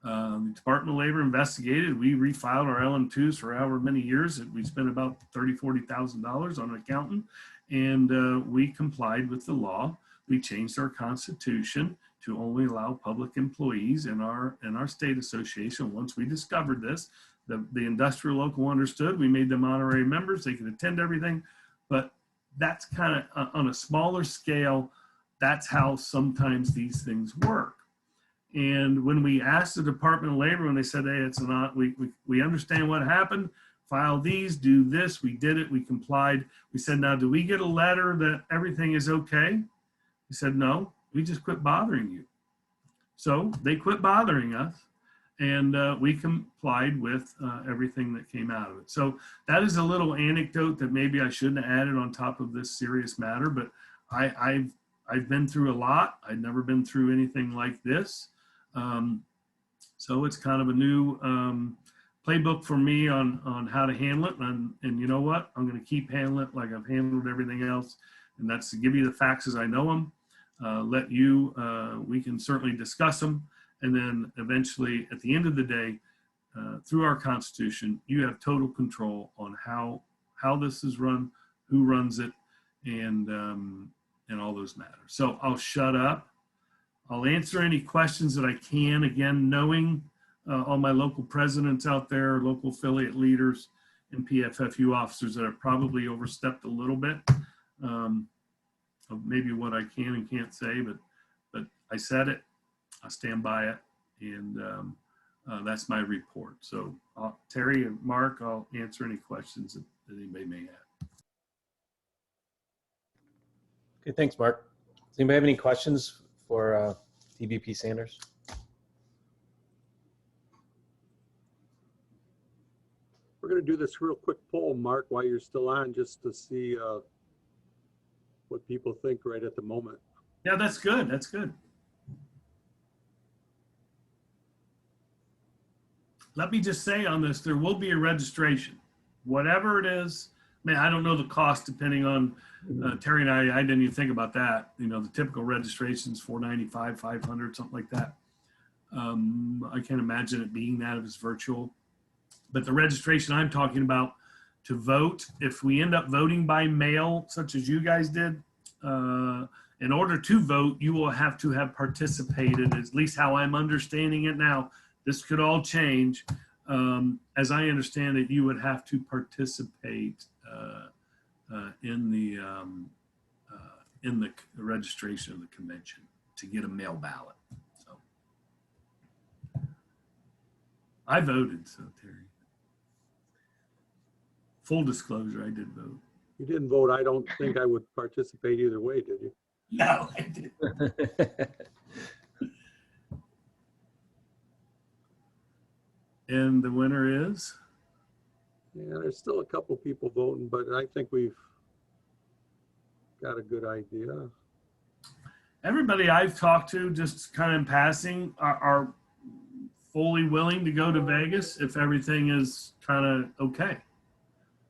The Department of Labor investigated. We refiled our LM2s for however many years. We spent about $30,000, $40,000 on an accountant, and we complied with the law. We changed our constitution to only allow public employees in our state association. Once we discovered this, the industrial local understood. We made them honorary members. They could attend everything, but that's kind of on a smaller scale. That's how sometimes these things work. And when we asked the Department of Labor, when they said, hey, it's not, we understand what happened, file these, do this, we did it, we complied. We said, now, do we get a letter that everything is okay? He said, no, we just quit bothering you. So they quit bothering us, and we complied with everything that came out of it. So that is a little anecdote that maybe I shouldn't have added on top of this serious matter, but I've been through a lot. I've never been through anything like this. So it's kind of a new playbook for me on how to handle it. And you know what? I'm going to keep handling it like I've handled everything else. And that's to give you the facts as I know them, let you, we can certainly discuss them. And then eventually at the end of the day, through our Constitution, you have total control on how this is run, who runs it, and all those matters. So I'll shut up. I'll answer any questions that I can, again, knowing all my local presidents out there, local affiliate leaders, and MPFFU officers that have probably overstepped a little bit of maybe what I can and can't say, but I said it, I stand by it, and that's my report. So Terry and Mark, I'll answer any questions that anybody may have. Okay, thanks, Mark. Does anybody have any questions for DVP Sanders? We're going to do this real quick poll, Mark, while you're still on, just to see what people think right at the moment. Yeah, that's good. That's good. Let me just say on this, there will be a registration. Whatever it is, Man, I don't know the cost depending on, Terry and I didn't even think about that. You know, the typical registration's $495, $500, something like that. I can't imagine it being that if it's virtual. But the registration I'm talking about to vote, if we end up voting by mail, such as you guys did, in order to vote, you will have to have participated, at least how I'm understanding it now. This could all change. As I understand it, you would have to participate in the registration of the convention to get a mail ballot. So I voted, so Terry. Full disclosure, I did vote. You didn't vote. I don't think I would participate either way, did you? No, I didn't. And the winner is? Yeah, there's still a couple people voting, but I think we've got a good idea. Everybody I've talked to, just kind of in passing, are fully willing to go to Vegas if everything is kind of okay.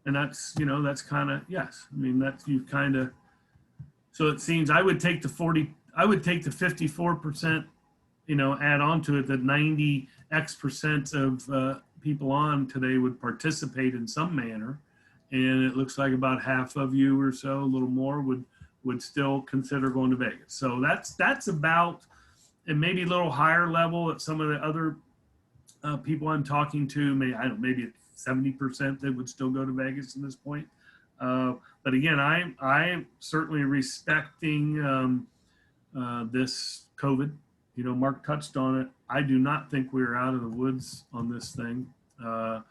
And that's, you know, that's kind of, yes. I mean, that's, you kind of, so it seems I would take the 54%, you know, add on to it that 90x% of people on today would participate in some manner. And it looks like about half of you or so, a little more, would still consider going to Vegas. So that's about, and maybe a little higher level at some of the other people I'm talking to, maybe it's 70% that would still go to Vegas at this point. But again, I am certainly respecting this COVID. You know, Mark touched on it. I do not think we're out of the woods on this thing. I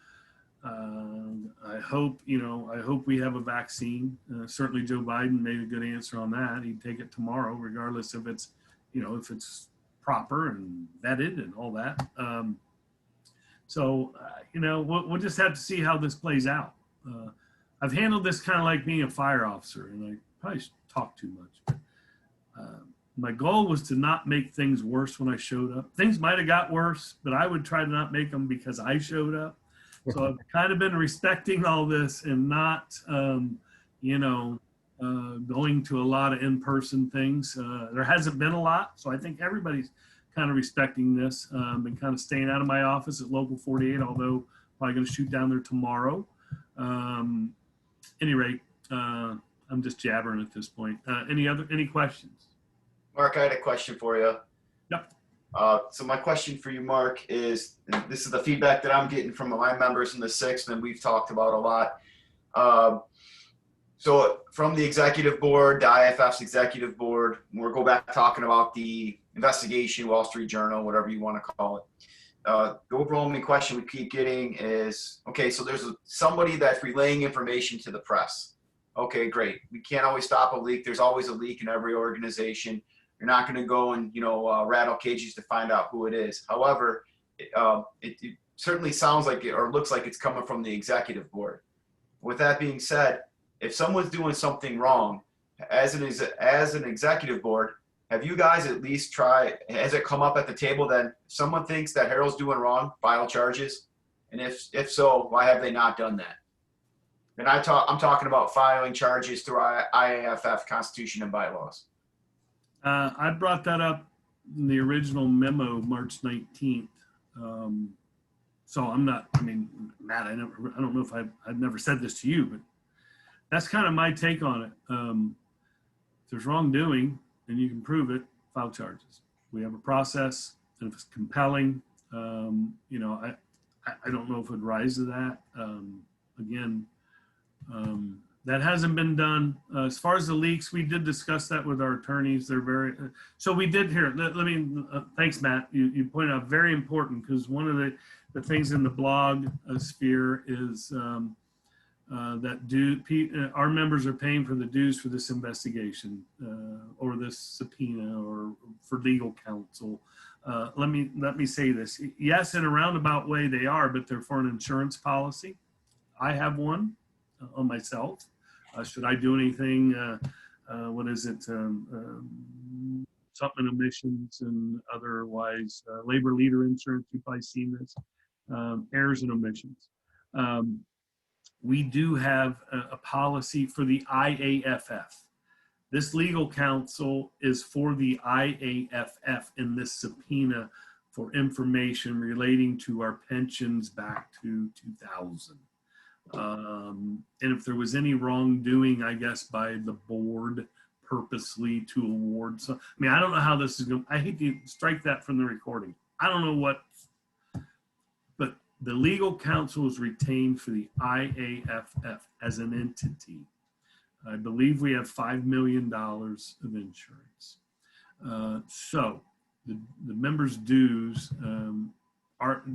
hope we have a vaccine. Certainly Joe Biden made a good answer on that. He'd take it tomorrow, regardless if it's, you know, if it's proper and vetted and all that. You know, we'll just have to see how this plays out. I've handled this kind of like being a fire officer, and I probably talk too much. But, my goal was to not make things worse when I showed up. Things might have got worse, but I would try to not make them because I showed up. So I've kind of been respecting all this and not, you know, going to a lot of in-person things. There hasn't been a lot, so I think everybody's kind of respecting this. Been kind of staying out of my office at Local 48, although probably going to shoot down there tomorrow. Any rate, I'm just jabbering at this point. Any questions? Mark, I had a question for you. Yep. So my question for you, Mark, is, and this is the feedback that I'm getting from my members in the Sixth, and we've talked about a lot. So from the executive board, the IFF's executive board, we'll go back talking about the investigation, Wall Street Journal, whatever you want to call it. The overwhelming question we keep getting is, okay, so there's somebody that's relaying information to the press. Okay, great. We can't always stop a leak. There's always a leak in every organization. You're not going to go and, you know, rattle cages to find out who it is. However, it certainly sounds like it, or looks like it's coming from the executive board. With that being said, if someone's doing something wrong, as an executive board, have you guys at least has it come up at the table that if someone thinks that Harold's doing wrong, file charges? And if so, why have they not done that? And I'm talking about filing charges through IAFF Constitution and bylaws. I brought that up in the original memo, March 19th. So I'm not, I mean, Matt, I don't know if I've never said this to you, but that's kind of my take on it. If there's wrongdoing and you can prove it, file charges. We have a process, and if it's compelling, you know, I don't know if it would rise to that. Again, that hasn't been done. As far as the leaks, we did discuss that with our attorneys. They're very, so we did here. Let me, thanks, Matt. You pointed out very important, because one of the things in the blog sphere is that our members are paying for the dues for this investigation or this subpoena or for legal counsel. Let me say this. Yes, in a roundabout way they are, but they're for an insurance policy. I have one on myself. Should I do anything, what is it, supplement emissions and otherwise, labor leader insurance, you've probably seen this, errors and omissions. we do have a policy for the IAFF. This legal counsel is for the IAFF in this subpoena for information relating to our pensions back to 2000. And if there was any wrongdoing, I guess, by the board purposely to award. So, I mean, I don't know how this is going. I hate to strike that from the recording. I don't know what, but the legal counsel is retained for the IAFF as an entity. I believe we have $5 million of insurance. So the members' dues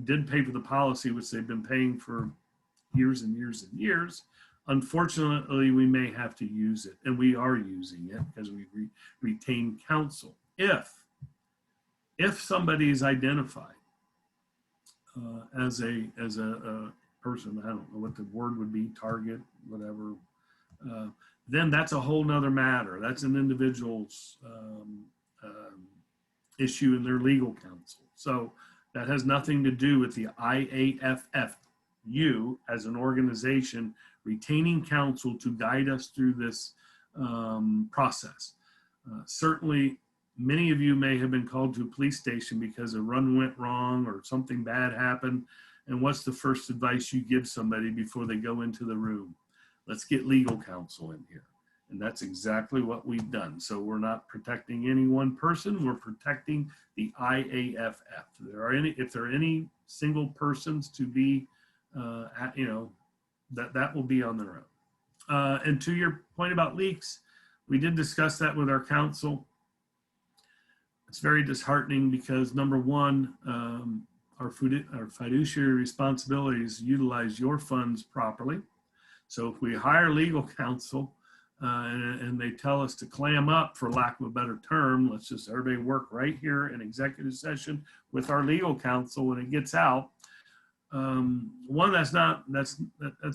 did pay for the policy, which they've been paying for years and years and years. Unfortunately, we may have to use it, and we are using it because we retain counsel. If somebody is identified as a person, I don't know what the word would be, target, whatever, then that's a whole nother matter. That's an individual's issue in their legal counsel. So that has nothing to do with the IAFFU as an organization retaining counsel to guide us through this process. Certainly, many of you may have been called to a police station because a run went wrong or something bad happened. And what's the first advice you give somebody before they go into the room? Let's get legal counsel in here. And that's exactly what we've done. So we're not protecting any one person, we're protecting the IAFF. If there are any single persons to be, that will be on their own. And to your point about leaks, we did discuss that with our counsel. It's very disheartening because number one, our fiduciary responsibility is to utilize your funds properly. So if we hire legal counsel and they tell us to clam up, for lack of a better term, let's just everybody work right here in executive session with our legal counsel when it gets out. One, that's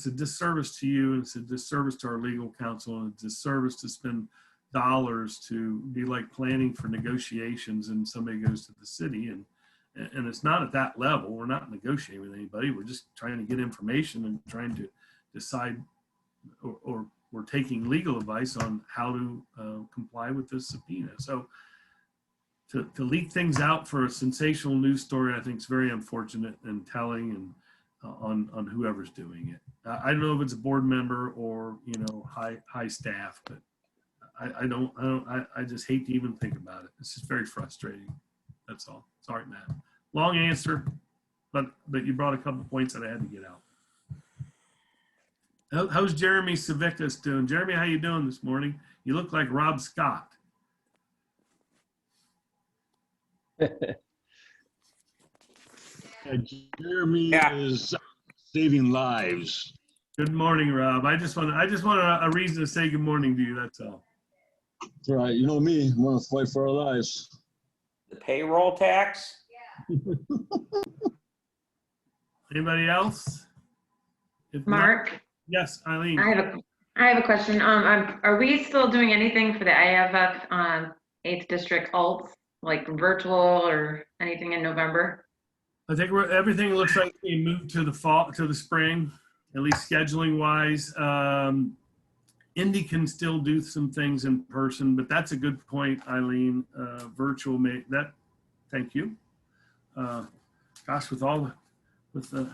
a disservice to you. It's a disservice to our legal counsel, and a disservice to spend dollars to be like planning for negotiations and somebody goes to the city and it's not at that level. We're not negotiating with anybody. We're just trying to get information and trying to decide or we're taking legal advice on how to comply with this subpoena. So to leak things out for a sensational news story, I think is very unfortunate and telling and on whoever's doing it. I don't know if it's a board member or, high staff, but I just hate to even think about it. It's just very frustrating. That's all. Sorry, Matt. Long answer, but you brought a couple points that I had to get out. How's Jeremy Savickas doing? Jeremy, how you doing this morning? You look like Rob Scott. Jeremy is saving lives. Good morning, Rob. I just want a reason to say good morning to you. That's all. That's right. You know me. I want to fight for our lives. The payroll tax? Anybody else? If Mark? not, yes, Eileen. I have a question. Are we still doing anything for the IFF 8th District Alts, like virtual or anything in November? I think everything looks like we moved to the fall, to the spring, at least scheduling wise. Indy can still do some things in person, but that's a good point, Eileen. Virtual thank you. Gosh, with the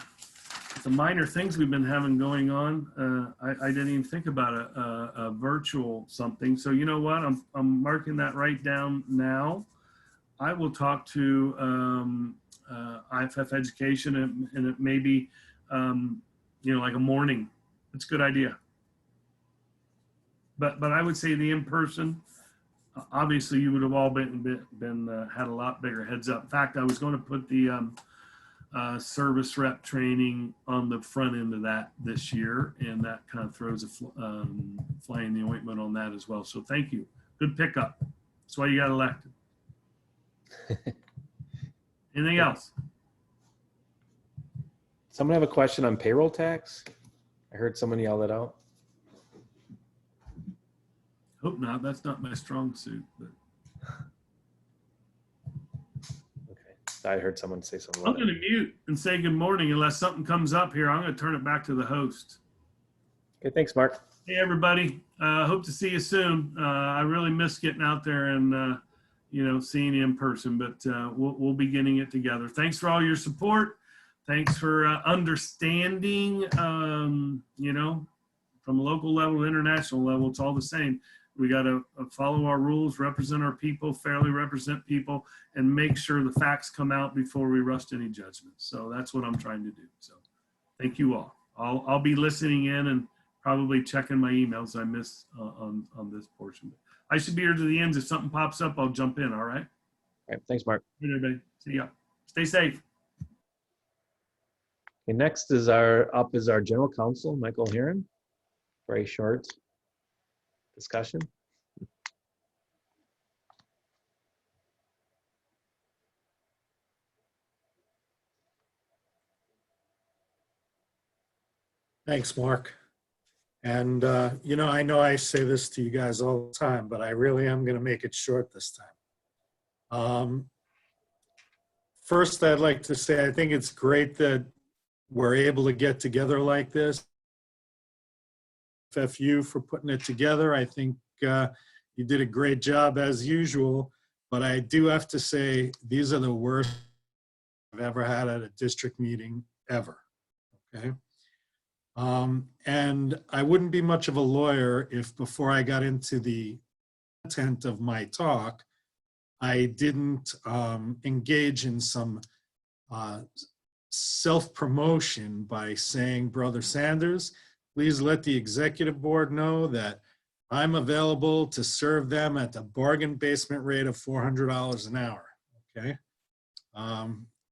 minor things we've been having going on, I didn't even think about a virtual something. So you know what? I'm marking that right down now. I will talk to IFF Education, and it may be, like a morning. It's a good idea. But I would say the in-person, obviously you would have all been had a lot bigger heads up. In fact, I was going to put the service rep training on the front end of that this year, and that kind of throws a fly in the ointment on that as well. So thank you. Good pickup. That's why you got elected. Anything else? Someone have a question on payroll tax? I heard someone yell that out. Hope not. That's not my strong suit. But Okay. I heard someone say something. I'm going to mute and say good morning unless something comes up here. I'm going to turn it back to the host. Okay, thanks, Mark. Hey, everybody. Hope to see you soon. I really miss getting out there and, seeing you in person, but we'll be getting it together. Thanks for all your support. Thanks for understanding, from local level to international level, it's all the same. We got to follow our rules, represent our people, fairly represent people, and make sure the facts come out before we rush to any judgments. So that's what I'm trying to do. So thank you all. I'll be listening in and probably checking my emails I missed on this portion. I should be here to the end. If something pops up, I'll jump in. All right. All right, thanks, Mark. Good, everybody. See ya. Stay safe. Okay, next is our general counsel, Michael Heron. Very short discussion. Thanks, Mark. And, I know I say this to you guys all the time, but I really am going to make it short this time. First, I'd like to say I think it's great that we're able to get together like this. MPFFU for putting it together. I think you did a great job as usual, but I do have to say these are the worst I've ever had at a district meeting ever. Okay. And I wouldn't be much of a lawyer if before I got into the content of my talk, I didn't engage in some self-promotion by saying, Brother Sanders, please let the executive board know that I'm available to serve them at the bargain basement rate of $400 an hour, okay?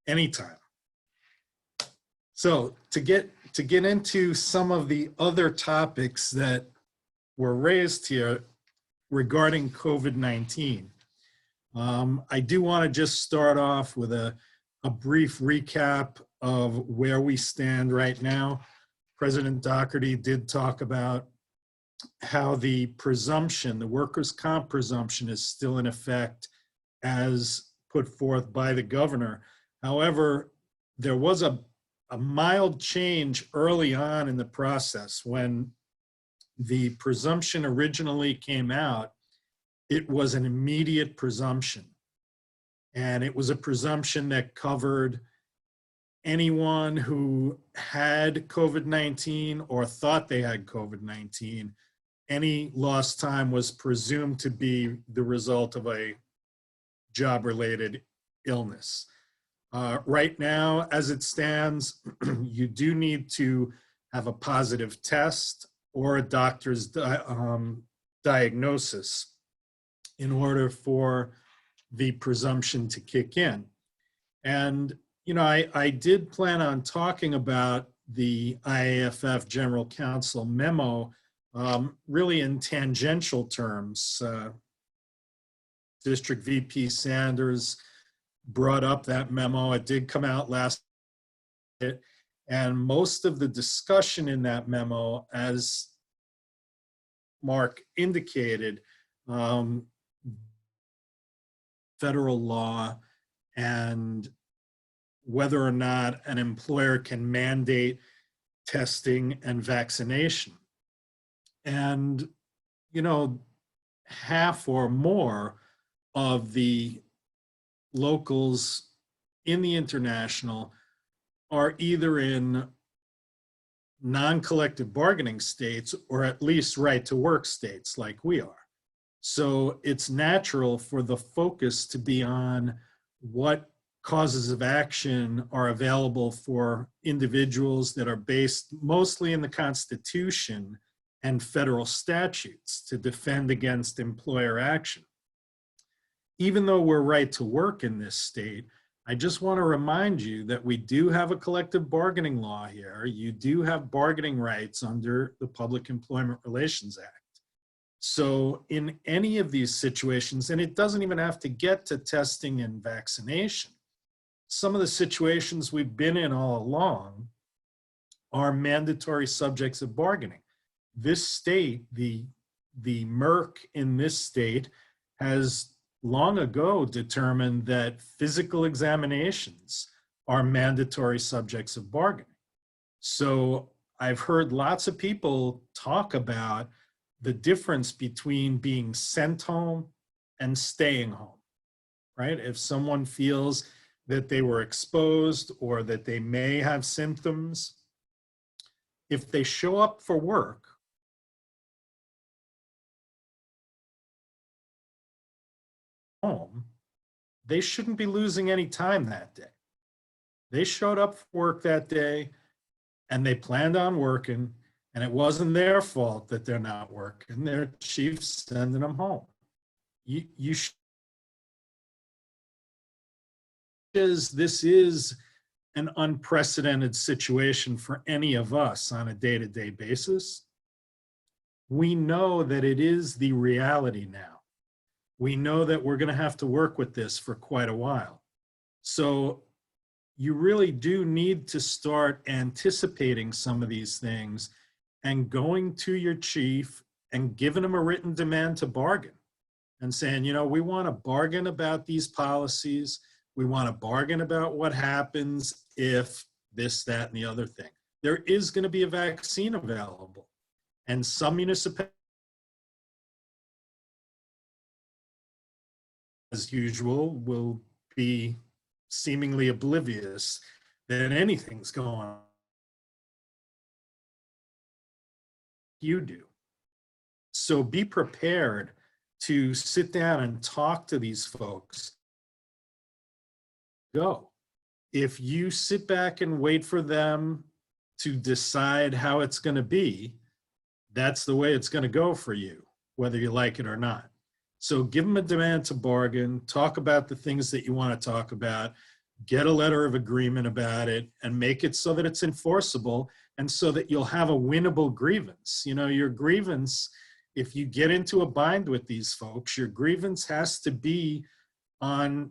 Anytime. So to get into some of the other topics that were raised here regarding COVID-19, I do want to just start off with a brief recap of where we stand right now. President Doherty did talk about how the presumption, the workers' comp presumption, is still in effect as put forth by the governor. However, there was a mild change early on in the process. When the presumption originally came out, it was an immediate presumption. And it was a presumption that covered anyone who had COVID-19 or thought they had COVID-19. Any lost time was presumed to be the result of a job-related illness. Right now, as it stands, you do need to have a positive test or a doctor's diagnosis in order for the presumption to kick in. And, I did plan on talking about the IAFF General Counsel memo really in tangential terms. District VP Sanders brought up that memo. It did come out last year, and most of the discussion in that memo, as Mark indicated, federal law and whether or not an employer can mandate testing and vaccination. And, half or more of the locals in the international are either in non-collective bargaining states or at least right to work states like we are. So it's natural for the focus to be on what causes of action are available for individuals that are based mostly in the Constitution and federal statutes to defend against employer action. Even though we're right to work in this state, I just want to remind you that we do have a collective bargaining law here. You do have bargaining rights under the Public Employment Relations Act. So in any of these situations, and it doesn't even have to get to testing and vaccination, some of the situations we've been in all along are mandatory subjects of bargaining. This state, the MERC in this state has long ago determined that physical examinations are mandatory subjects of bargaining. So I've heard lots of people talk about the difference between being sent home and staying home, right? If someone feels that they were exposed or that they may have symptoms, if they show up for work, home, they shouldn't be losing any time that day. They showed up for work that day and they planned on working, and it wasn't their fault that they're not working. Their chief's sending them home. This is an unprecedented situation for any of us on a day-to-day basis. We know that it is the reality now. We know that we're going to have to work with this for quite a while. So you really do need to start anticipating some of these things and going to your chief and giving them a written demand to bargain and saying, you know, we want to bargain about these policies. We want to bargain about what happens if this, that, and the other thing. There is going to be a vaccine available, and some municipalities, as usual, will be seemingly oblivious that anything's going on. You do. So be prepared to sit down and talk to these folks. Go. If you sit back and wait for them to decide how it's going to be, that's the way it's going to go for you, whether you like it or not. So give them a demand to bargain, talk about the things that you want to talk about, get a letter of agreement about it, and make it so that it's enforceable and so that you'll have a winnable grievance. You know, your grievance, if you get into a bind with these folks, your grievance has to be on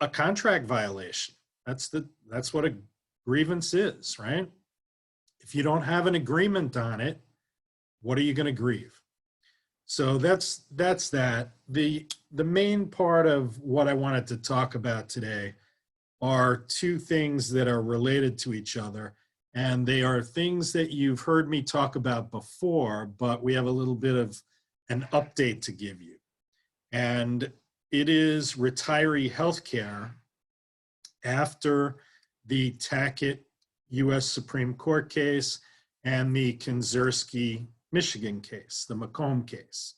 a contract violation. That's what a grievance is, right? If you don't have an agreement on it, what are you going to grieve? So that's that. The main part of what I wanted to talk about today are two things that are related to each other, and they are things that you've heard me talk about before, but we have a little bit of an update to give you. And it is retiree healthcare after the Tackett U.S. Supreme Court case and the Kinzerski Michigan case, the Macomb case.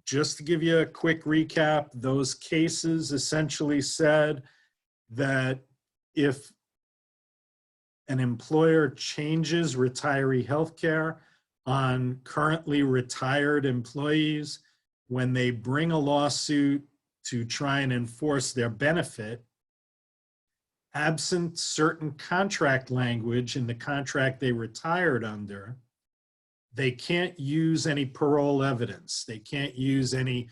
Just to give you a quick recap, those cases essentially said that if an employer changes retiree healthcare on currently retired employees, when they bring a lawsuit to try and enforce their benefit, absent certain contract language in the contract they retired under, they can't use any parole evidence. They can't use any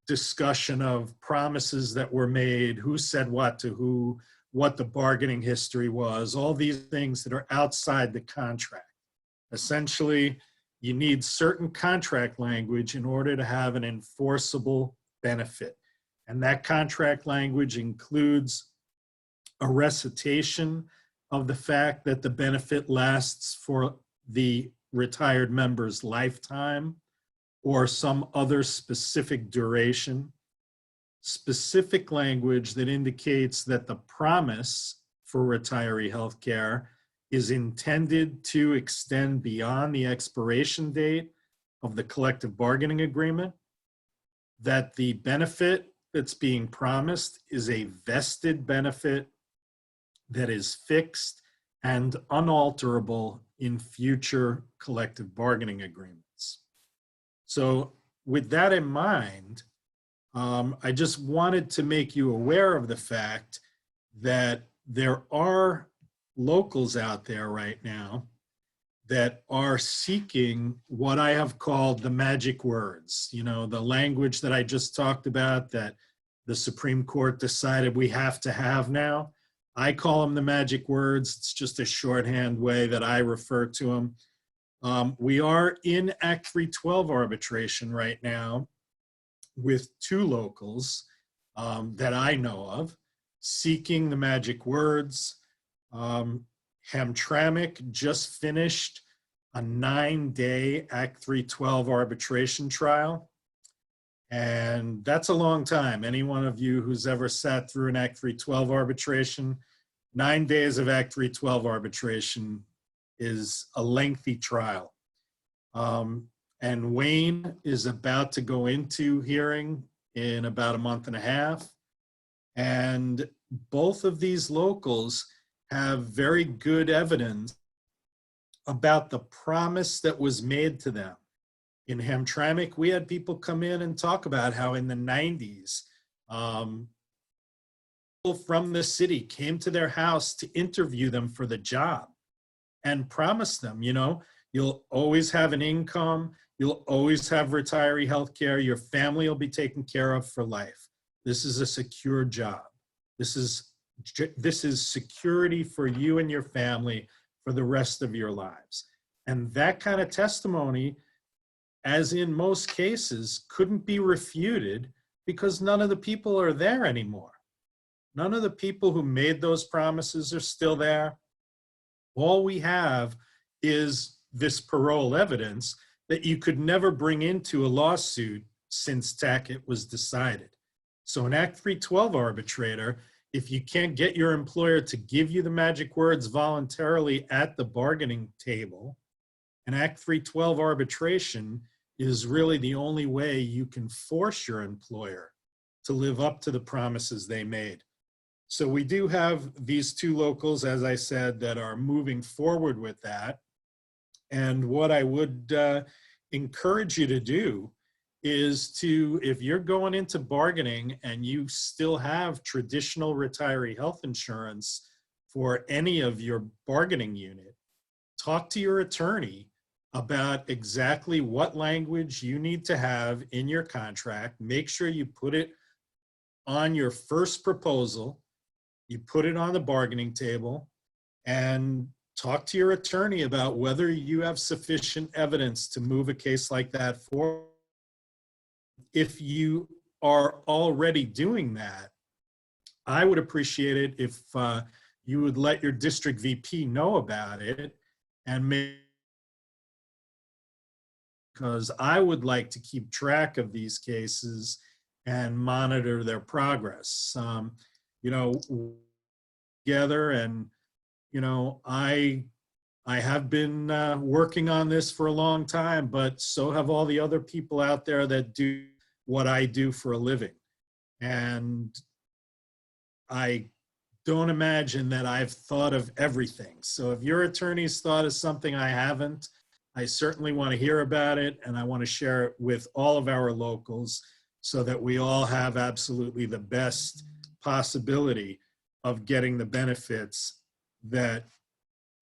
discussion of promises that were made, who said what to who, what the bargaining history was, all these things that are outside the contract. Essentially, you need certain contract language in order to have an enforceable benefit. And that contract language includes a recitation of the fact that the benefit lasts for the retired member's lifetime or some other specific duration, specific language that indicates that the promise for retiree health care is intended to extend beyond the expiration date of the collective bargaining agreement, that the benefit that's being promised is a vested benefit that is fixed and unalterable in future collective bargaining agreements. So with that in mind, I just wanted to make you aware of the fact that there are locals out there right now that are seeking what I have called the magic words, you know, the language that I just talked about that the Supreme Court decided we have to have now. I call them the magic words. It's just a shorthand way that I refer to them. We are in Act 312 arbitration right now with two locals that I know of seeking the magic words. Hamtramck just finished a 9-day Act 312 arbitration trial. And that's a long time. Any one of you who's ever sat through an Act 312 arbitration, 9 days of Act 312 arbitration is a lengthy trial. And Wayne is about to go into hearing in about a month and a half. And both of these locals have very good evidence about the promise that was made to them. In Hamtramck, we had people come in and talk about how in the 90s, people from the city came to their house to interview them for the job and promised them, you know, you'll always have an income, you'll always have retiree health care, your family will be taken care of for life. This is a secure job. This is security for you and your family for the rest of your lives. And that kind of testimony, as in most cases, couldn't be refuted because none of the people are there anymore. None of the people who made those promises are still there. All we have is this parole evidence that you could never bring into a lawsuit since Tackett was decided. So an Act 312 arbitrator, if you can't get your employer to give you the magic words voluntarily at the bargaining table, an Act 312 arbitration is really the only way you can force your employer to live up to the promises they made. So we do have these two locals, as I said, that are moving forward with that. And what I would encourage you to do is to, if you're going into bargaining and you still have traditional retiree health insurance for any of your bargaining unit, talk to your attorney about exactly what language you need to have in your contract. Make sure you put it on your first proposal, you put it on the bargaining table, and talk to your attorney about whether you have sufficient evidence to move a case like that forward. If you are already doing that, I would appreciate it if you would let your district VP know about it, and because I would like to keep track of these cases and monitor their progress. You know, together, and you know, I have been working on this for a long time, but so have all the other people out there that do what I do for a living. And I don't imagine that I've thought of everything. So if your attorney's thought of something I haven't, I certainly want to hear about it, and I want to share it with all of our locals so that we all have absolutely the best possibility of getting the benefits that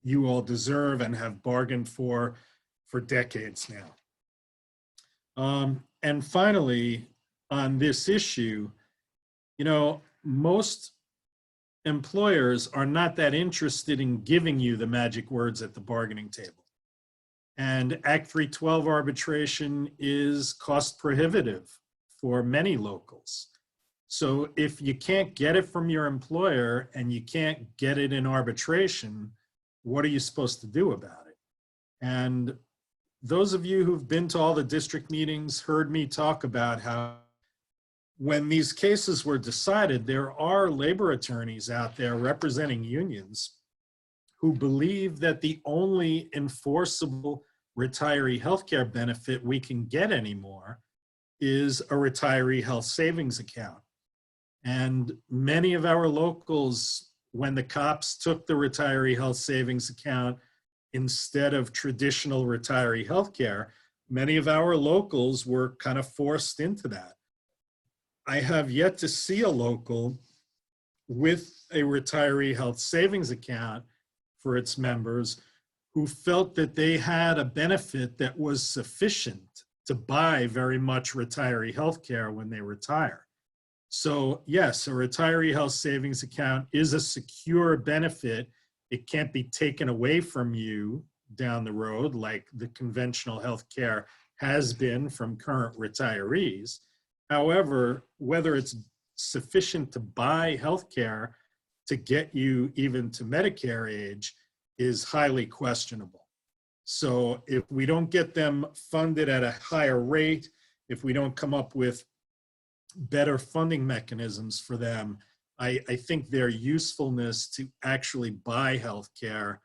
you all deserve and have bargained for decades now. And finally, on this issue, you know, most employers are not that interested in giving you the magic words at the bargaining table. And Act 312 arbitration is cost prohibitive for many locals. So if you can't get it from your employer and you can't get it in arbitration, what are you supposed to do about it? And those of you who've been to all the district meetings heard me talk about how when these cases were decided, there are labor attorneys out there representing unions who believe that the only enforceable retiree healthcare benefit we can get anymore is a retiree health savings account. And many of our locals, when the cops took the retiree health savings account instead of traditional retiree health care, many of our locals were kind of forced into that. I have yet to see a local with a retiree health savings account for its members who felt that they had a benefit that was sufficient to buy very much retiree health care when they retire. So yes, a retiree health savings account is a secure benefit. It can't be taken away from you down the road like the conventional health care has been from current retirees. However, whether it's sufficient to buy health care to get you even to Medicare age is highly questionable. So if we don't get them funded at a higher rate, if we don't come up with better funding mechanisms for them, I think their usefulness to actually buy healthcare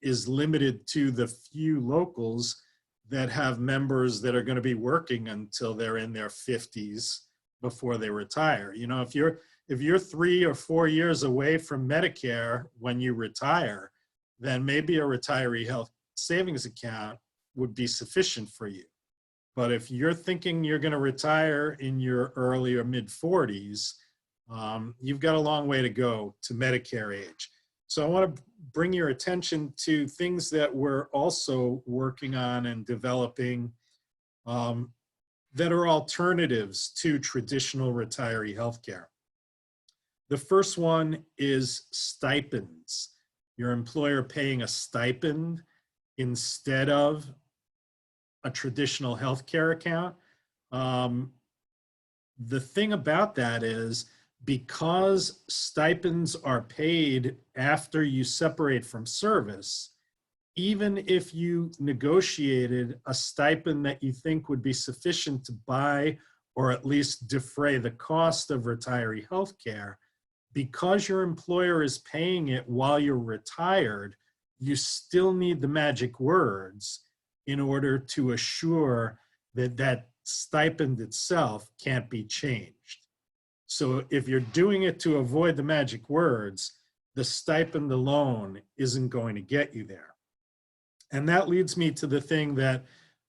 is limited to the few locals that have members that are going to be working until they're in their 50s before they retire. You know, if you're 3 or 4 years away from Medicare when you retire, then maybe a retiree health savings account would be sufficient for you. But if you're thinking you're going to retire in your early or mid 40s, you've got a long way to go to Medicare age. So I want to bring your attention to things that we're also working on and developing that are alternatives to traditional retiree healthcare. The first one is stipends. Your employer paying a stipend instead of a traditional healthcare account. The thing about that is, because stipends are paid after you separate from service, even if you negotiated a stipend that you think would be sufficient to buy or at least defray the cost of retiree health care, because your employer is paying it while you're retired, you still need the magic words in order to assure that that stipend itself can't be changed. So if you're doing it to avoid the magic words, the stipend alone isn't going to get you there. And that leads me to the thing that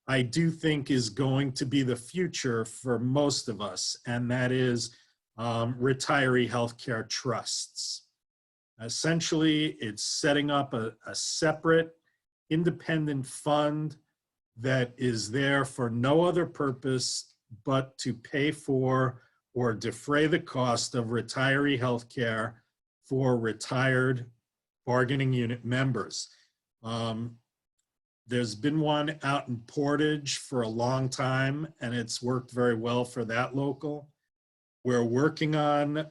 I do think is going to be the future for most of us, and that is retiree healthcare trusts. Essentially, it's setting up a separate independent fund that is there for no other purpose but to pay for or defray the cost of retiree health care for retired bargaining unit members. There's been one out in Portage for a long time, and it's worked very well for that local. We're working on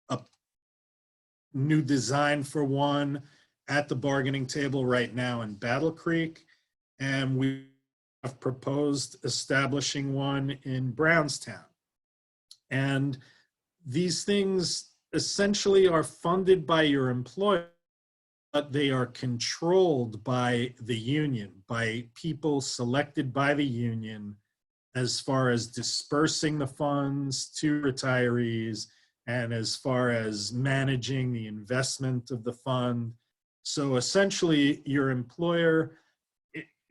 a new design for one at the bargaining table right now in Battle Creek, and we have proposed establishing one in Brownstown. And these things essentially are funded by your employer, but they are controlled by the union, by people selected by the union as far as dispersing the funds to retirees and as far as managing the investment of the fund. So essentially, your employer,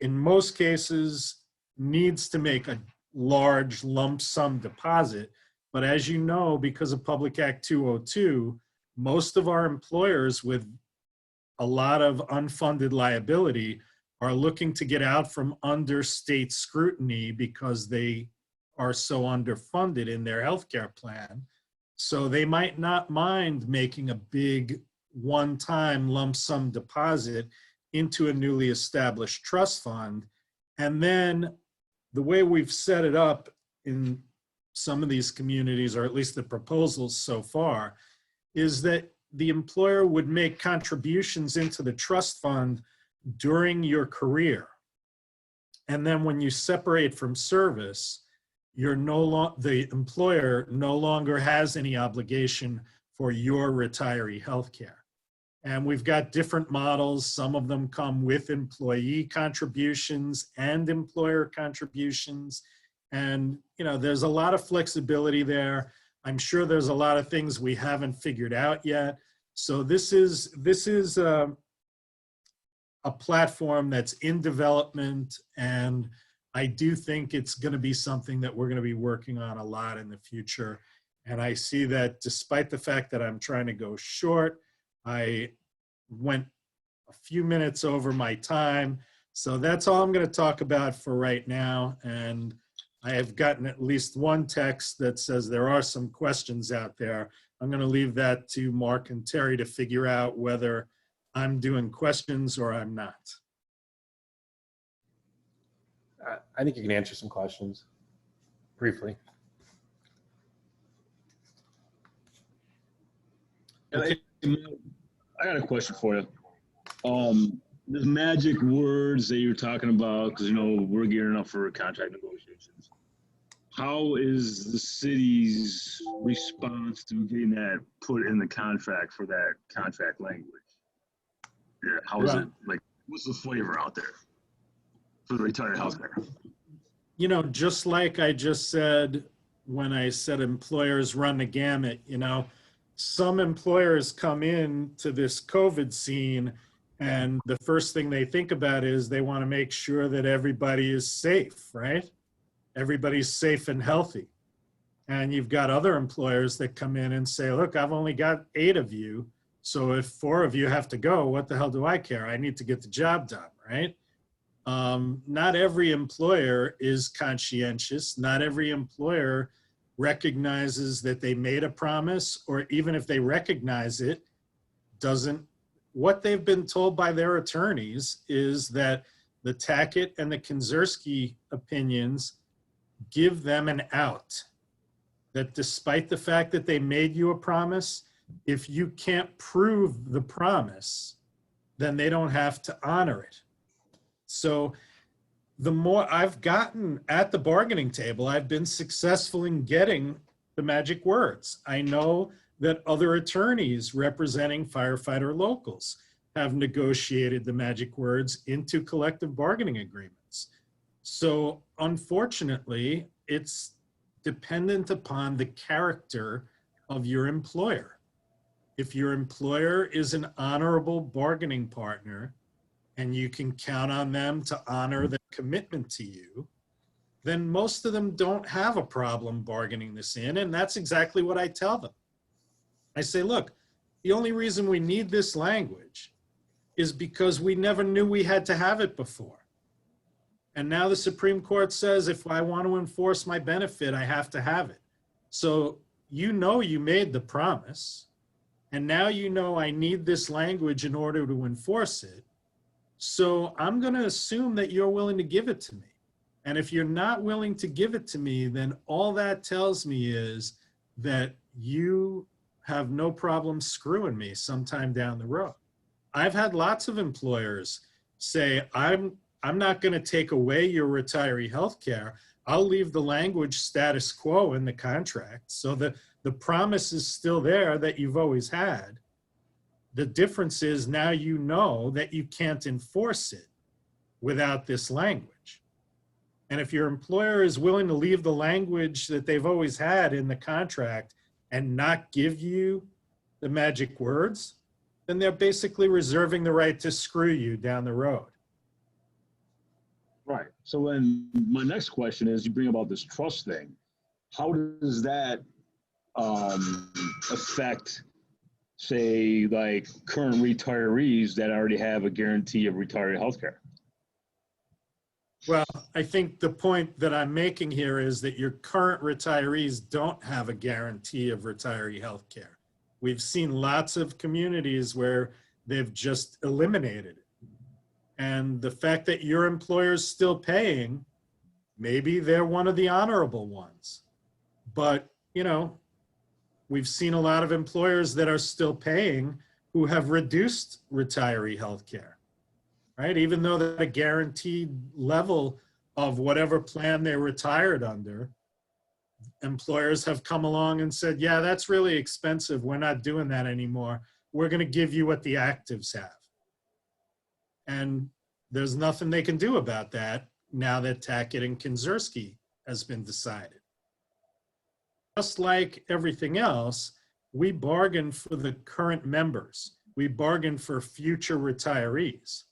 in most cases, needs to make a large lump sum deposit. But as you know, because of Public Act 202, most of our employers with a lot of unfunded liability are looking to get out from under state scrutiny because they are so underfunded in their healthcare plan. So they might not mind making a big one-time lump sum deposit into a newly established trust fund. And then the way we've set it up in some of these communities, or at least the proposals so far, is that the employer would make contributions into the trust fund during your career. And then when you separate from service, the employer no longer has any obligation for your retiree health care. And we've got different models. Some of them come with employee contributions and employer contributions. And, you know, there's a lot of flexibility there. I'm sure there's a lot of things we haven't figured out yet. So this is a platform that's in development, and I do think it's going to be something that we're going to be working on a lot in the future. And I see that despite the fact that I'm trying to go short, I went a few minutes over my time. So that's all I'm going to talk about for right now. And I have gotten at least one text that says there are some questions out there. I'm going to leave that to Mark and Terry to figure out whether I'm doing questions or I'm not. I think you can answer some questions briefly. Okay. I got a question for you. The magic words that you're talking about, because, you know, we're gearing up for contract negotiations. How is the city's response to getting that put in the contract for that contract language? Yeah, how is it, like, what's the flavor out there for the retired healthcare? You know, just like I just said, when I said employers run the gamut, you know, some employers come in to this COVID scene and the first thing they think about is they want to make sure that everybody is safe, right? Everybody's safe and healthy. And you've got other employers that come in and say, look, I've only got 8 of you. So if 4 of you have to go, what the hell do I care? I need to get the job done, right? Not every employer is conscientious. Not every employer recognizes that they made a promise, or even if they recognize it, doesn't. What they've been told by their attorneys is that the Tackett and the Kinzerski opinions give them an out. That despite the fact that they made you a promise, if you can't prove the promise, then they don't have to honor it. So the more I've gotten at the bargaining table, I've been successful in getting the magic words. I know that other attorneys representing firefighter locals have negotiated the magic words into collective bargaining agreements. So unfortunately, it's dependent upon the character of your employer. If your employer is an honorable bargaining partner and you can count on them to honor their commitment to you, then most of them don't have a problem bargaining this in. And that's exactly what I tell them. I say, look, the only reason we need this language is because we never knew we had to have it before. And now the Supreme Court says if I want to enforce my benefit, I have to have it. So you know you made the promise, and now you know I need this language in order to enforce it. So I'm going to assume that you're willing to give it to me. And if you're not willing to give it to me, then all that tells me is that you have no problem screwing me sometime down the road. I've had lots of employers say, I'm not going to take away your retiree health care. I'll leave the language status quo in the contract so that the promise is still there that you've always had. The difference is now you know that you can't enforce it without this language. And if your employer is willing to leave the language that they've always had in the contract and not give you the magic words, then they're basically reserving the right to screw you down the road. Right. So then my next question is, you bring about this trust thing. How does that affect, say, like current retirees that already have a guarantee of retiree health care? Well, I think the point that I'm making here is that your current retirees don't have a guarantee of retiree health care. We've seen lots of communities where they've just eliminated it. And the fact that your employer's still paying, maybe they're one of the honorable ones. But, you know, we've seen a lot of employers that are still paying who have reduced retiree health care, right? Even though they're at a guaranteed level of whatever plan they retired under, employers have come along and said, yeah, that's really expensive. We're not doing that anymore. We're going to give you what the actives have. And there's nothing they can do about that now that Tackett and Kinzerski has been decided. Just like everything else, we bargain for the current members. We bargain for future retirees.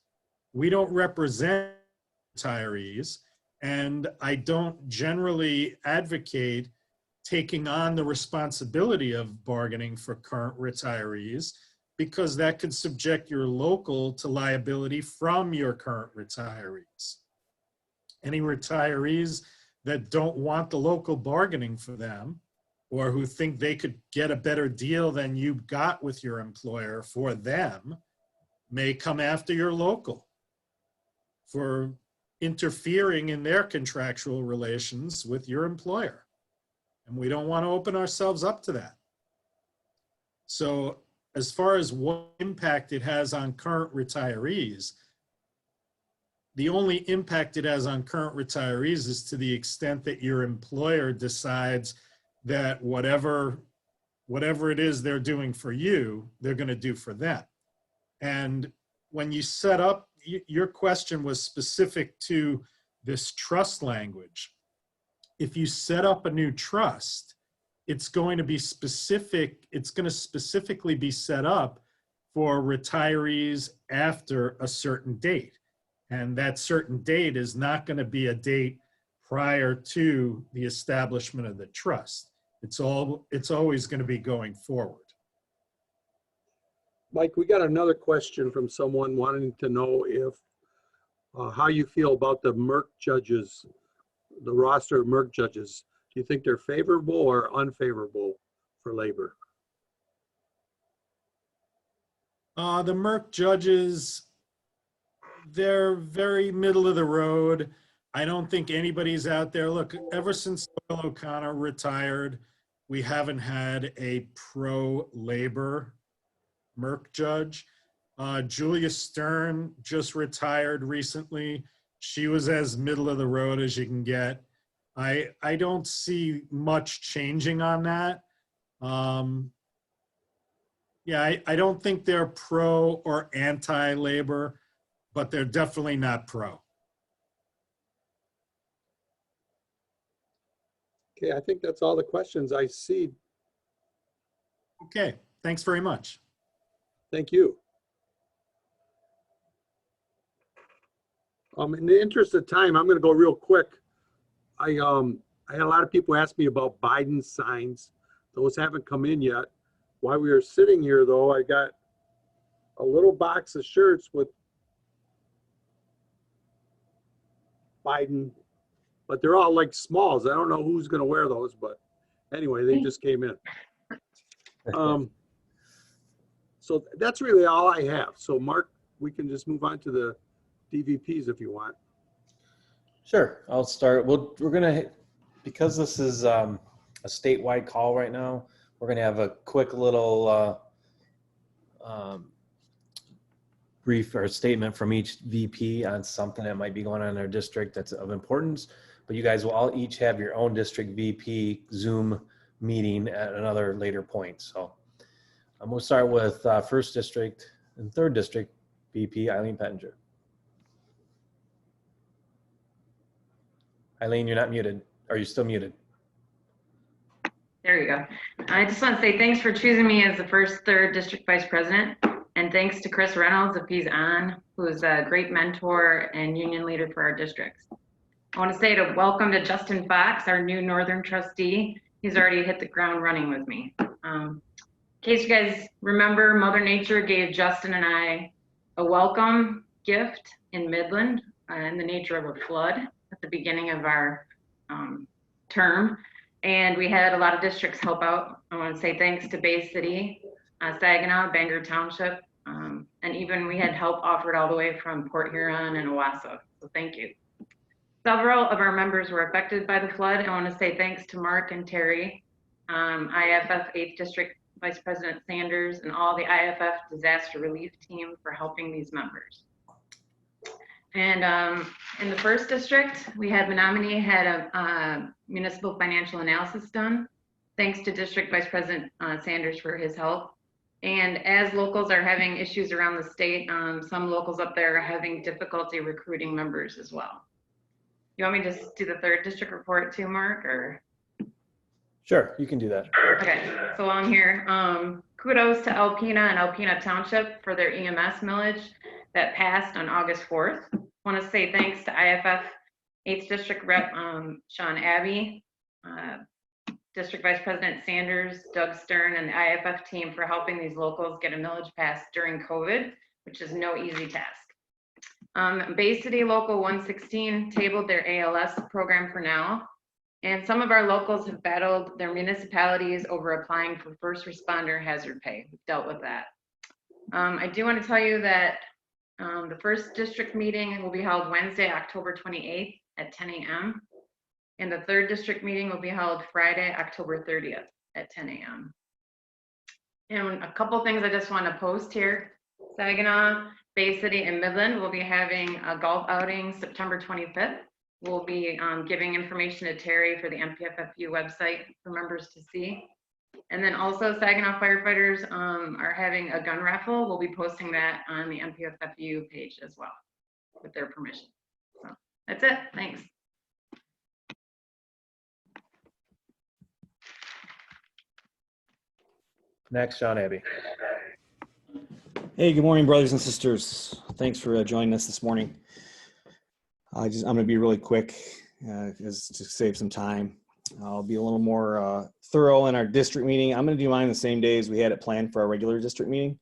We don't represent retirees, and I don't generally advocate taking on the responsibility of bargaining for current retirees, because that could subject your local to liability from your current retirees. Any retirees that don't want the local bargaining for them, or who think they could get a better deal than you got with your employer for them, may come after your local for interfering in their contractual relations with your employer. And we don't want to open ourselves up to that. So as far as what impact it has on current retirees, the only impact it has on current retirees is to the extent that your employer decides that whatever it is they're doing for you, they're going to do for them. And when you set up, your question was specific to this trust language. If you set up a new trust, it's going to be specific, it's going to specifically be set up for retirees after a certain date. And that certain date is not going to be a date prior to the establishment of the trust. It's always going to be going forward. Mike, we got another question from someone wanting to know if how you feel about the MERC judges, the roster of MERC judges. Do you think they're favorable or unfavorable for labor? The MERC judges, they're very middle of the road. I don't think anybody's out there. Look, ever since Doyle O'Connor retired, we haven't had a pro-labor MERC judge. Julia Stern just retired recently. She was as middle of the road as you can get. I don't see much changing on that. Yeah, I don't think they're pro or anti-labor, but they're definitely not pro. Okay, I think that's all the questions I see. Okay, thanks very much. Thank you. In the interest of time, I'm going to go real quick. I had a lot of people ask me about Biden signs. Those haven't come in yet. While we were sitting here, though, I got a little box of shirts with Biden, but they're all like smalls. I don't know who's going to wear those, but anyway, they just came in. So that's really all I have. So Mark, we can just move on to the DVPs if you want. Sure, I'll start. Well, we're gonna, because this is a statewide call right now, we're gonna have a quick little brief or statement from each VP on something that might be going on in their district that's of importance. But you guys will all each have your own district VP Zoom meeting at another later point. So I'm gonna start with 1st District and 3rd District VP Eileen Pettinger. Eileen, you're not muted. Are you still muted? There you go. I just want to say thanks for choosing me as the first 3rd District Vice President. And thanks to Chris Reynolds, if he's on, who is a great mentor and union leader for our districts. I want to say welcome to Justin Fox, our new Northern trustee. He's already hit the ground running with me. In case you guys remember, Mother Nature gave Justin and I a welcome gift in Midland in the nature of a flood at the beginning of our term. And we had a lot of districts help out. I want to say thanks to Bay City, Saginaw, Bangor Township, and even we had help offered all the way from Port Huron and Owasso. So thank you. Several of our members were affected by the flood. I want to say thanks to Mark and Terry, IFF 8th District Vice President Sanders, and all the IFF disaster relief team for helping these members. And in the 1st District, we had Menominee had a municipal financial analysis done. Thanks to District Vice President Sanders for his help. And as locals are having issues around the state, some locals up there are having difficulty recruiting members as well. You want me to just do the 3rd District report too, Mark, or? Sure, you can do that. Okay, so on here, kudos to Alpena and Alpena Township for their EMS millage that passed on August 4th. I want to say thanks to IFF 8th District Rep Sean Abbey, District Vice President Sanders, Doug Stern, and the IFF team for helping these locals get a millage passed during COVID, which is no easy task. Bay City Local 116 tabled their ALS program for now. And some of our locals have battled their municipalities over applying for first responder hazard pay. We've dealt with that. I do want to tell you that the 1st District meeting will be held Wednesday, October 28th at 10 a.m. And the 3rd District meeting will be held Friday, October 30th at 10 a.m. And a couple things I just want to post here. Saginaw, Bay City, and Midland will be having a golf outing September 25th. We'll be giving information to Terry for the MPFFU website for members to see. And then also Saginaw firefighters are having a gun raffle. We'll be posting that on the MPFFU page as well with their permission. So that's it. Thanks. Next, John Abbey. Hey, good morning, brothers and sisters. Thanks for joining us this morning. I'm going to be really quick to save some time. I'll be a little more thorough in our district meeting. I'm going to do mine the same day as we had it planned for our regular district meeting,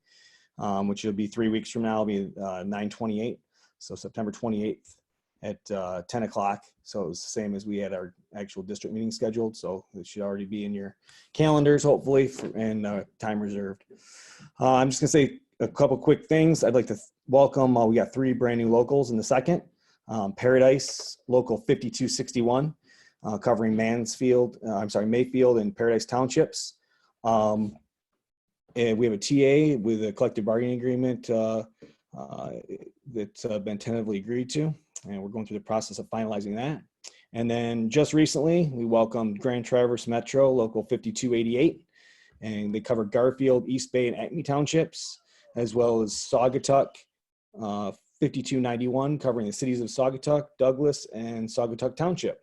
which will be 3 weeks from now. It'll be 9/28, so September 28th at 10 o'clock. So it was the same as we had our actual district meeting scheduled. So it should already be in your calendars, hopefully, and time reserved. I'm just going to say a couple quick things. I'd like to welcome, we got 3 brand new locals in the second. Paradise, local 5261, covering Mayfield and Paradise Townships. And we have a TA with a collective bargaining agreement that's been tentatively agreed to, and we're going through the process of finalizing that. And then just recently, we welcomed Grand Traverse Metro, local 5288, and they cover Garfield, East Bay, and Acme Townships, as well as Saugatuck, 5291, covering the cities of Saugatuck, Douglas, and Saugatuck Township.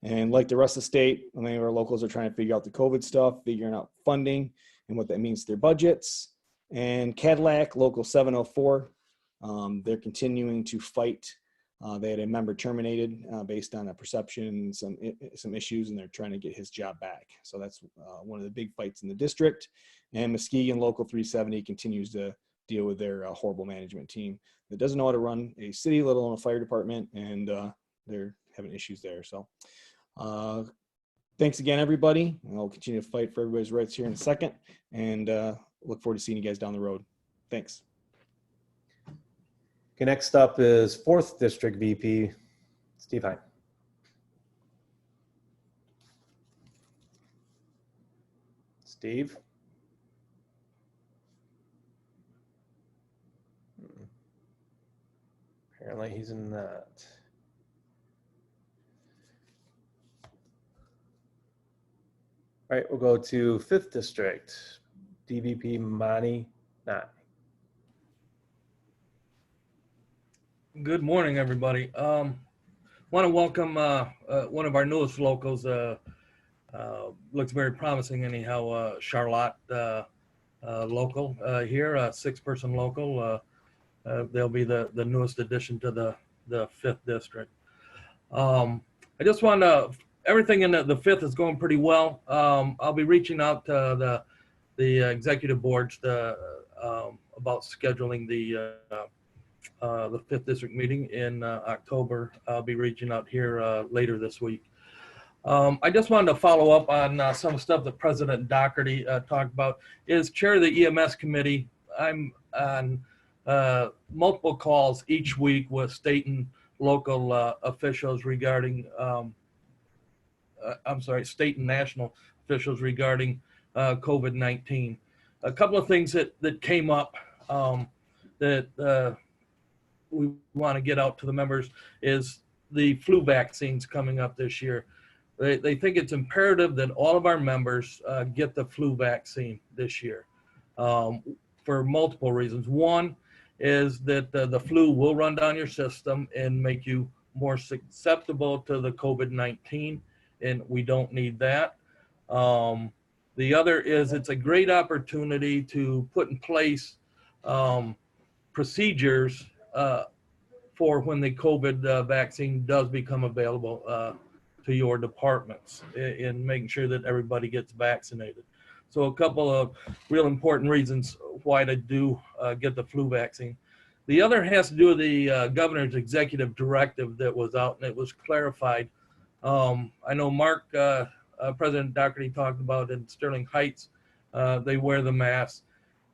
And like the rest of the state, many of our locals are trying to figure out the COVID stuff, figuring out funding and what that means to their budgets. And Cadillac, local 704, they're continuing to fight. They had a member terminated based on a perception, some issues, and they're trying to get his job back. So that's one of the big fights in the district. And Muskegon, local 370, continues to deal with their horrible management team that doesn't know how to run a city, let alone a fire department, and they're having issues there. So thanks again, everybody. And I'll continue to fight for everybody's rights here in a second, and look forward to seeing you guys down the road. Thanks. Okay, next up is 4th District VP, Steve Hine. Steve? Apparently he's in that. All right, we'll go to 5th District, DVP Mani Nai. Good morning, everybody. Want to welcome one of our newest locals. Looks very promising anyhow. Charlotte local here, a 6-person local. They'll be the newest addition to the 5th district. I just want to, everything in the 5th is going pretty well. I'll be reaching out to the executive boards about scheduling the 5th district meeting in October. I'll be reaching out here later this week. I just wanted to follow up on some stuff that President Doherty talked about. As chair of the EMS committee, I'm on multiple calls each week with state and local officials regarding, state and national officials regarding COVID-19. A couple of things that came up that we want to get out to the members is the flu vaccines coming up this year. They think it's imperative that all of our members get the flu vaccine this year for multiple reasons. One is that the flu will run down your system and make you more susceptible to the COVID-19, and we don't need that. The other is it's a great opportunity to put in place procedures for when the COVID vaccine does become available to your departments in making sure that everybody gets vaccinated. So a couple of real important reasons why to do get the flu vaccine. The other has to do with the governor's executive directive that was out and it was clarified. I know Mark, President Doherty talked about in Sterling Heights, they wear the mask.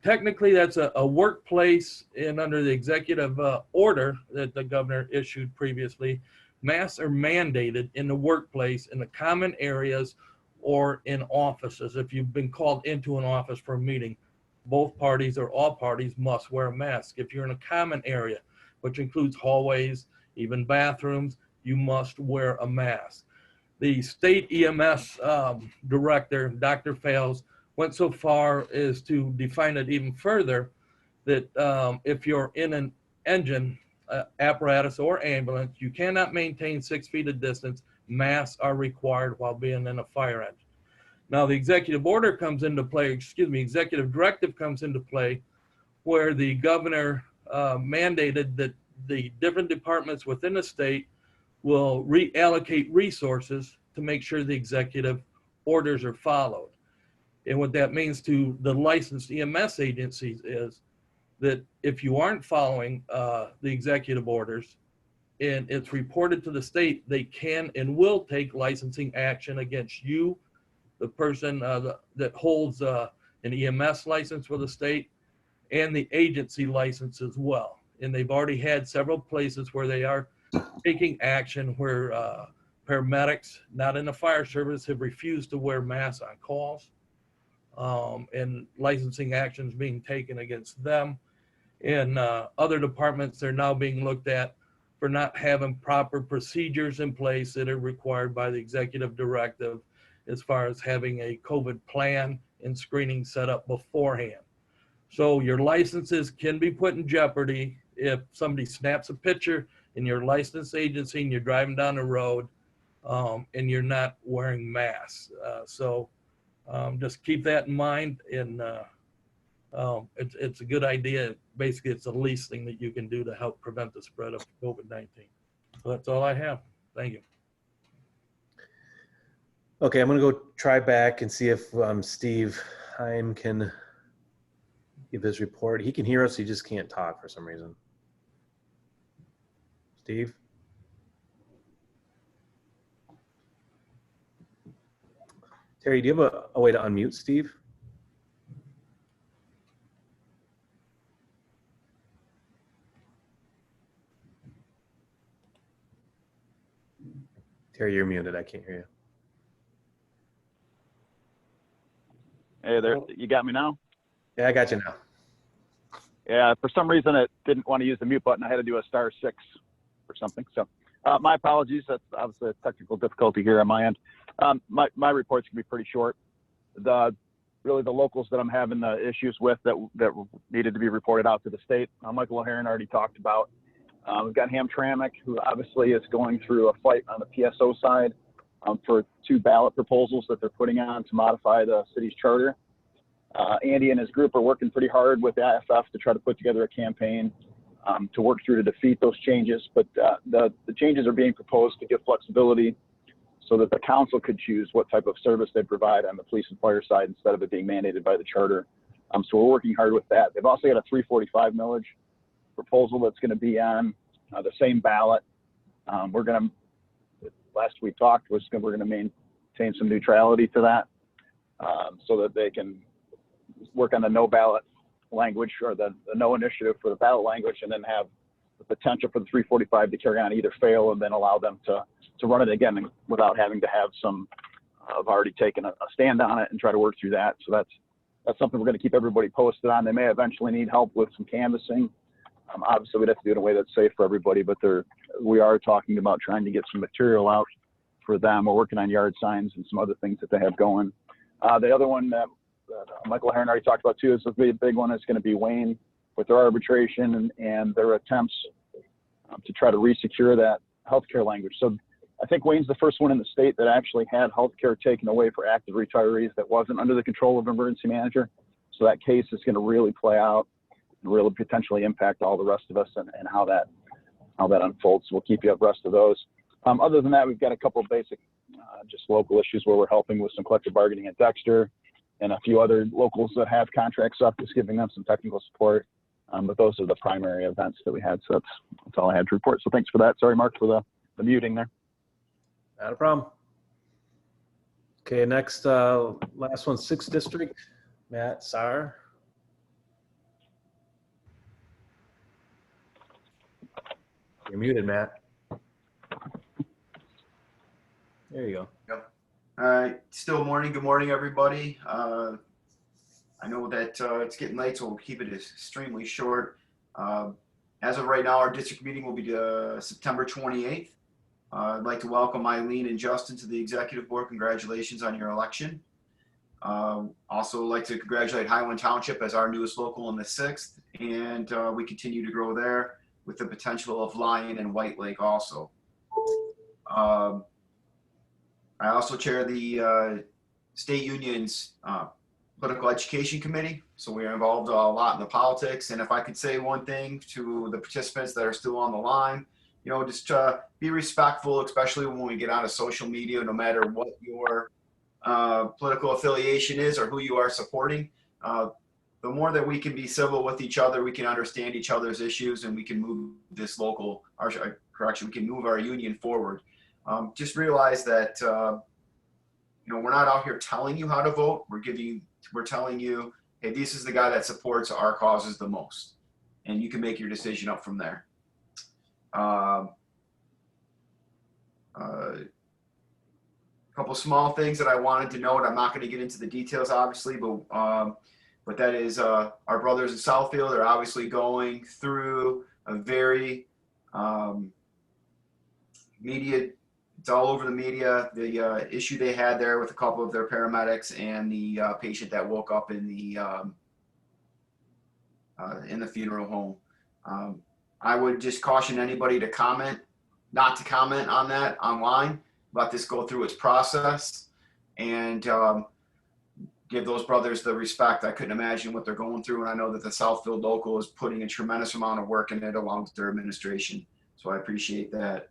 Technically, that's a workplace, and under the executive order that the governor issued previously, masks are mandated in the workplace in the common areas or in offices. If you've been called into an office for a meeting, both parties or all parties must wear a mask. If you're in a common area, which includes hallways, even bathrooms, you must wear a mask. The state EMS director, Dr. Fales, went so far as to define it even further that if you're in an engine, apparatus, or ambulance, you cannot maintain 6 feet of distance. Masks are required while being in a fire engine. Now, the executive order comes into play, executive directive comes into play, where the governor mandated that the different departments within the state will reallocate resources to make sure the executive orders are followed. And what that means to the licensed EMS agencies is that if you aren't following the executive orders and it's reported to the state, they can and will take licensing action against you, the person that holds an EMS license for the state, and the agency license as well. And they've already had several places where they are taking action where paramedics, not in the fire service, have refused to wear masks on calls, and licensing actions being taken against them. In other departments, they're now being looked at for not having proper procedures in place that are required by the executive directive, as far as having a COVID plan and screening set up beforehand. So your licenses can be put in jeopardy if somebody snaps a picture in your licensed agency and you're driving down the road and you're not wearing masks. So just keep that in mind, and it's a good idea. Basically, it's the least thing that you can do to help prevent the spread of COVID-19. So that's all I have. Thank you. Okay, I'm gonna go try back and see if Steve Heim can give his report. He can hear us, he just can't talk for some reason. Steve? Terry, do you have a way to unmute Steve? Terry, you're muted. I can't hear you. Hey there, you got me now? Yeah, I got you now. Yeah, for some reason it didn't want to use the mute button. I had to do a *6 or something. So my apologies. That's obviously a technical difficulty here on my end. My report's gonna be pretty short. Really the locals that I'm having the issues with that needed to be reported out to the state, Michael O'Haron already talked about. We've got Hamtramck, who obviously is going through a fight on the PSO side for 2 ballot proposals that they're putting on to modify the city's charter. Andy and his group are working pretty hard with the IFF to try to put together a campaign to work through to defeat those changes. But the changes are being proposed to give flexibility so that the council could choose what type of service they provide on the police and fire side instead of it being mandated by the charter. So we're working hard with that. They've also got a 345 millage proposal that's going to be on the same ballot. Last we talked was we're going to maintain some neutrality to that so that they can work on the no ballot language, or the no initiative for the ballot language, and then have the potential for the 345 to carry on, either fail and then allow them to run it again without having to have some have already taken a stand on it and try to work through that. So that's something we're going to keep everybody posted on. They may eventually need help with some canvassing. Obviously, we'd have to do it in a way that's safe for everybody, but we are talking about trying to get some material out for them. We're working on yard signs and some other things that they have going. The other one that Michael O'Haron already talked about too is a big one. Is going to be Wayne with their arbitration and their attempts to try to resecure that healthcare language. So I think Wayne's the first one in the state that actually had healthcare taken away for active retirees that wasn't under the control of an emergency manager. So that case is going to really play out and really potentially impact all the rest of us and how that unfolds. So we'll keep you abreast of those. Other than that, we've got a couple of basic just local issues where we're helping with some collective bargaining at Dexter and a few other locals that have contracts up, just giving them some technical support. But those are the primary events that we had. So that's all I had to report. So thanks for that. Sorry, Mark, for the muting there. Not a problem. Okay, next, last one, 6th District, Matt Saar. You're muted, Matt. There you go. Yep. Still morning. Good morning, everybody. I know that it's getting late, so we'll keep it extremely short. As of right now, our district meeting will be September 28th. I'd like to welcome Eileen and Justin to the executive board. Congratulations on your election. Also like to congratulate Highland Township as our newest local in the 6th, and we continue to grow there with the potential of Lyon and White Lake also. I also chair the state union's political education committee, so we are involved a lot in the politics. And if I could say one thing to the participants that are still on the line, you know, just be respectful, especially when we get onto social media, no matter what your political affiliation is or who you are supporting. The more that we can be civil with each other, we can understand each other's issues, and we can move this local, we can move our union forward. Just realize that, you know, we're not out here telling you how to vote. We're telling you, hey, this is the guy that supports our causes the most, and you can make your decision up from there. A couple small things that I wanted to note. I'm not going to get into the details, obviously, but that is our brothers in Southfield are obviously going through a very media. It's all over the media, the issue they had there with a couple of their paramedics and the patient that woke up in the funeral home. I would just caution anybody to not to comment on that online. Let this go through its process, and give those brothers the respect. I couldn't imagine what they're going through, and I know that the Southfield local is putting a tremendous amount of work in it along with their administration. So I appreciate that.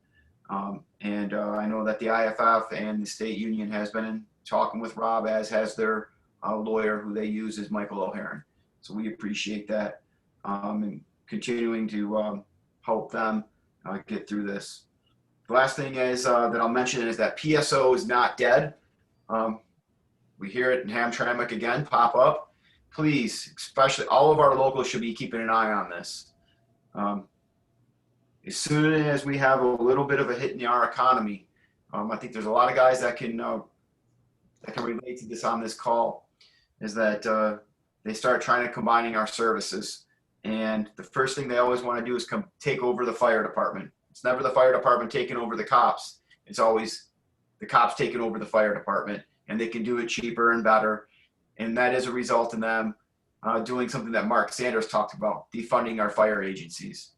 I know that the IFF and the state union has been talking with Rob, as has their lawyer who they use, is Michael O'Haron. So we appreciate that, and continuing to help them get through this. The last thing is that I'll mention is that PSO is not dead. We hear it in Hamtramck again pop up. Please, especially all of our locals should be keeping an eye on this. As soon as we have a little bit of a hit in our economy, I think there's a lot of guys that can relate to this on this call, is that they start trying to combining our services. And the first thing they always want to do is take over the fire department. It's never the fire department taking over the cops. It's always the cops taking over the fire department, and they can do it cheaper and better. And that is a result in them doing something that Mark Sanders talked about, defunding our fire agencies.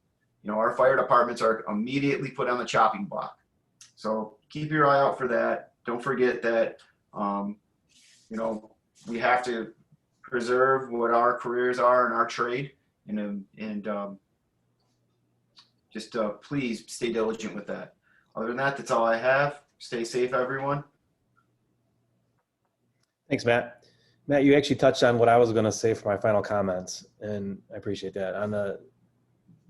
You know, our fire departments are immediately put on the chopping block. So keep your eye out for that. Don't forget that, you know, we have to preserve what our careers are in our trade, and just please stay diligent with that. Other than that, that's all I have. Stay safe, everyone. Thanks, Matt. Matt, you actually touched on what I was going to say for my final comments, and I appreciate that. On the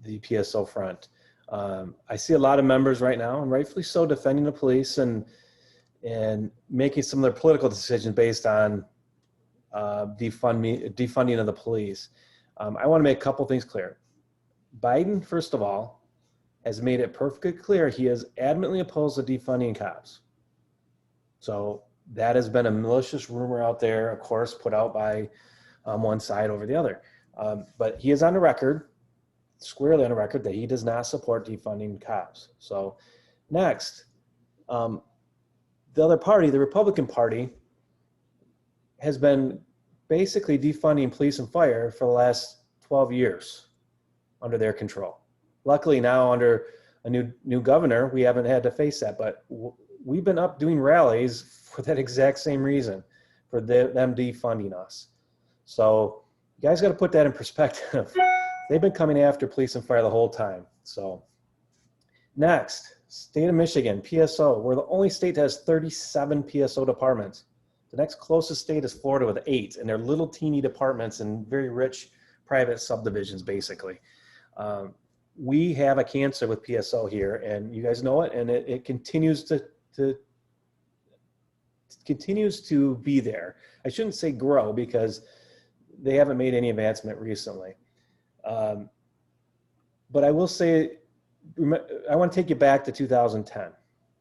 PSO front, I see a lot of members right now, and rightfully so, defending the police and making some of their political decisions based on defunding of the police. I want to make a couple things clear. Biden, first of all, has made it perfectly clear he is adamantly opposed to defunding cops. So that has been a malicious rumor out there, of course, put out by one side over the other. But he is on the record, squarely on the record, that he does not support defunding cops. So next, the other party, the Republican Party, has been basically defunding police and fire for the last 12 years under their control. Luckily now under a new governor, we haven't had to face that, but we've been up doing rallies for that exact same reason, for them defunding us. So you guys got to put that in perspective. They've been coming after police and fire the whole time. So next, state of Michigan, PSO. We're the only state that has 37 PSO departments. The next closest state is Florida with 8, and they're little teeny departments and very rich private subdivisions, basically. We have a cancer with PSO here, and you guys know it, and it continues to be there. I shouldn't say grow, because they haven't made any advancement recently. But I will say, I want to take you back to 2010.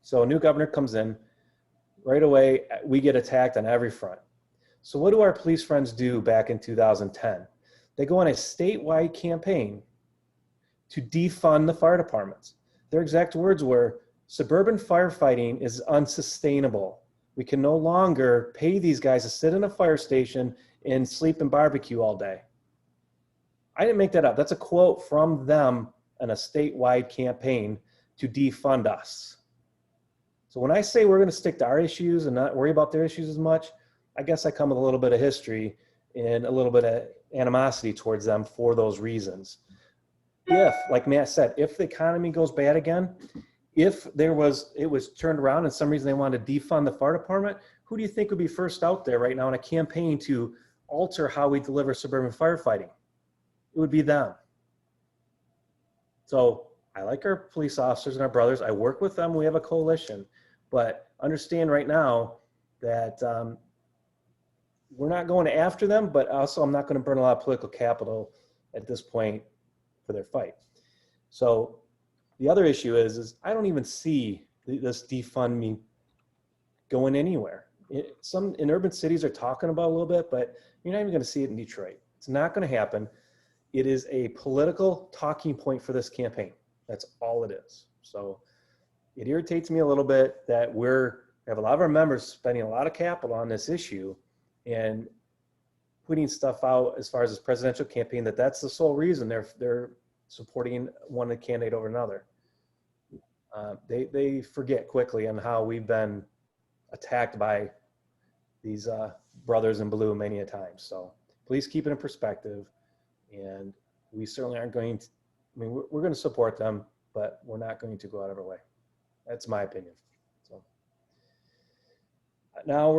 So a new governor comes in, right away, we get attacked on every front. So what do our police friends do back in 2010? They go on a statewide campaign to defund the fire departments. Their exact words were, suburban firefighting is unsustainable. We can no longer pay these guys to sit in a fire station and sleep and barbecue all day. I didn't make that up. That's a quote from them in a statewide campaign to defund us. So when I say we're going to stick to our issues and not worry about their issues as much, I guess I come with a little bit of history and a little bit of animosity towards them for those reasons. If, like Matt said, if the economy goes bad again, if it was turned around and some reason they wanted to defund the fire department, who do you think would be first out there right now in a campaign to alter how we deliver suburban firefighting? It would be them. So I like our police officers and our brothers. I work with them. We have a coalition. But understand right now that we're not going after them, but also I'm not going to burn a lot of political capital at this point for their fight. So the other issue is I don't even see this defund me going anywhere. Some in urban cities are talking about a little bit, but you're not even going to see it in Detroit. It's not going to happen. It is a political talking point for this campaign. That's all it is. So it irritates me a little bit that we have a lot of our members spending a lot of capital on this issue and putting stuff out as far as this presidential campaign that's the sole reason they're supporting one candidate over another. They forget quickly on how we've been attacked by these brothers in blue many a times. So please keep it in perspective. And we certainly aren't going to, we're going to support them, but we're not going to go out of our way. That's my opinion. So now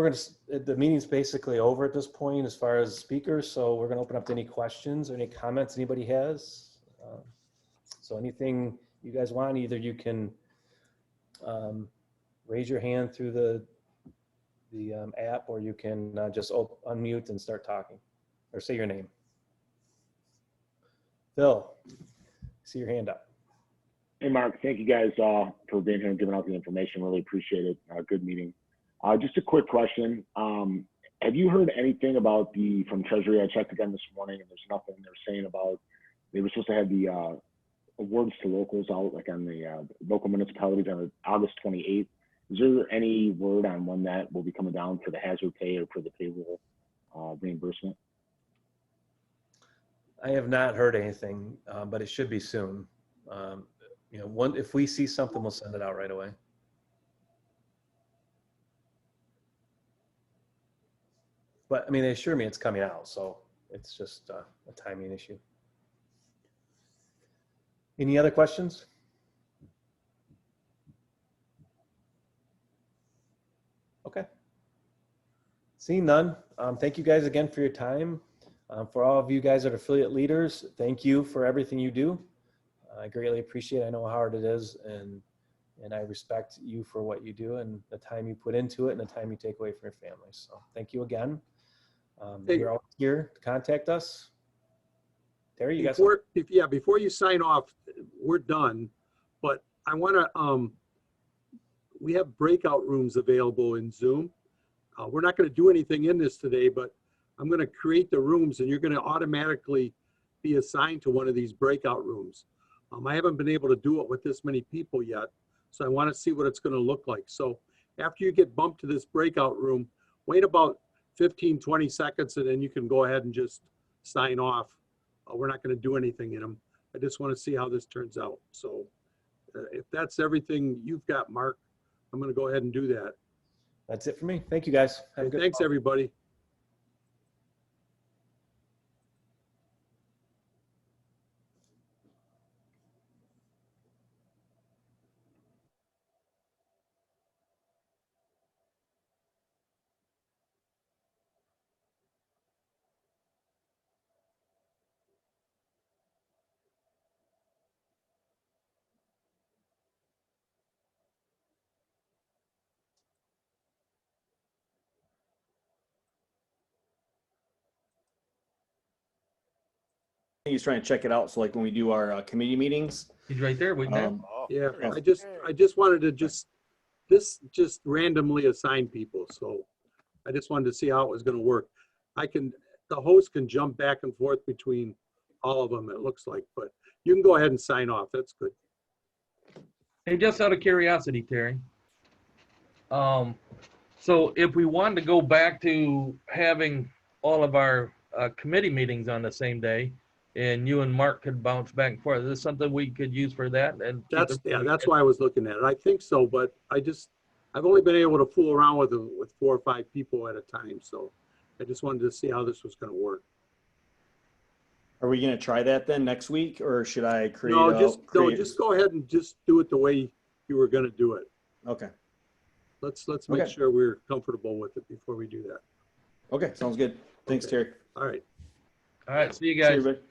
the meeting's basically over at this point as far as speakers. So we're going to open up to any questions or any comments anybody has. So anything you guys want, either you can raise your hand through the app, or you can just unmute and start talking or say your name. Phil, see your hand up. Hey, Mark, thank you guys for being here and giving out the information. Really appreciate it. Good meeting. Just a quick question. Have you heard anything about from Treasury? I checked again this morning and there's nothing they're saying about, they were supposed to have the awards to locals out, like on the local municipalities on August 28th. Is there any word on when that will be coming down for the hazard pay or for the payroll reimbursement? I have not heard anything, but it should be soon. If we see something, we'll send it out right away. But they assure me it's coming out, so it's just a timing issue. Any other questions? Okay. Seeing none, thank you guys again for your time. For all of you guys that are affiliate leaders, thank you for everything you do. I greatly appreciate it. I know how hard it is, and I respect you for what you do and the time you put into it and the time you take away from your families. So thank you again. You're all here to contact us. Terry, you got something? Before you sign off, we're done, but I want to, we have breakout rooms available in Zoom. We're not going to do anything in this today, but I'm going to create the rooms and you're going to automatically be assigned to one of these breakout rooms. I haven't been able to do it with this many people yet, so I want to see what it's going to look like. So after you get bumped to this breakout room, wait about 15, 20 seconds, and then you can go ahead and just sign off. We're not going to do anything in them. I just want to see how this turns out. So if that's everything you've got, Mark, I'm going to go ahead and do that. That's it for me. Thank you, guys. Thanks, everybody. He's trying to check it out. So like when we do our committee meetings, He's right there waiting there. Yeah, I just wanted to this just randomly assigned people, so I just wanted to see how it was gonna work. The host can jump back and forth between all of them, it looks like, but you can go ahead and sign off, that's good. Hey, just out of curiosity, Terry. So if we wanted to go back to having all of our committee meetings on the same day, and you and Mark could bounce back and forth, is this something we could use for that? And That's why I was looking at it. I think so, but I've only been able to fool around with 4 or 5 people at a time, so I just wanted to see how this was gonna work. Are we going to try that then next week, or should I create? No, just go ahead and just do it the way you were gonna do it. Okay. Let's make Okay. sure we're comfortable with it before we do that. Okay, sounds good. Thanks, Terry. All right. All right, see you See you, guys. everybody.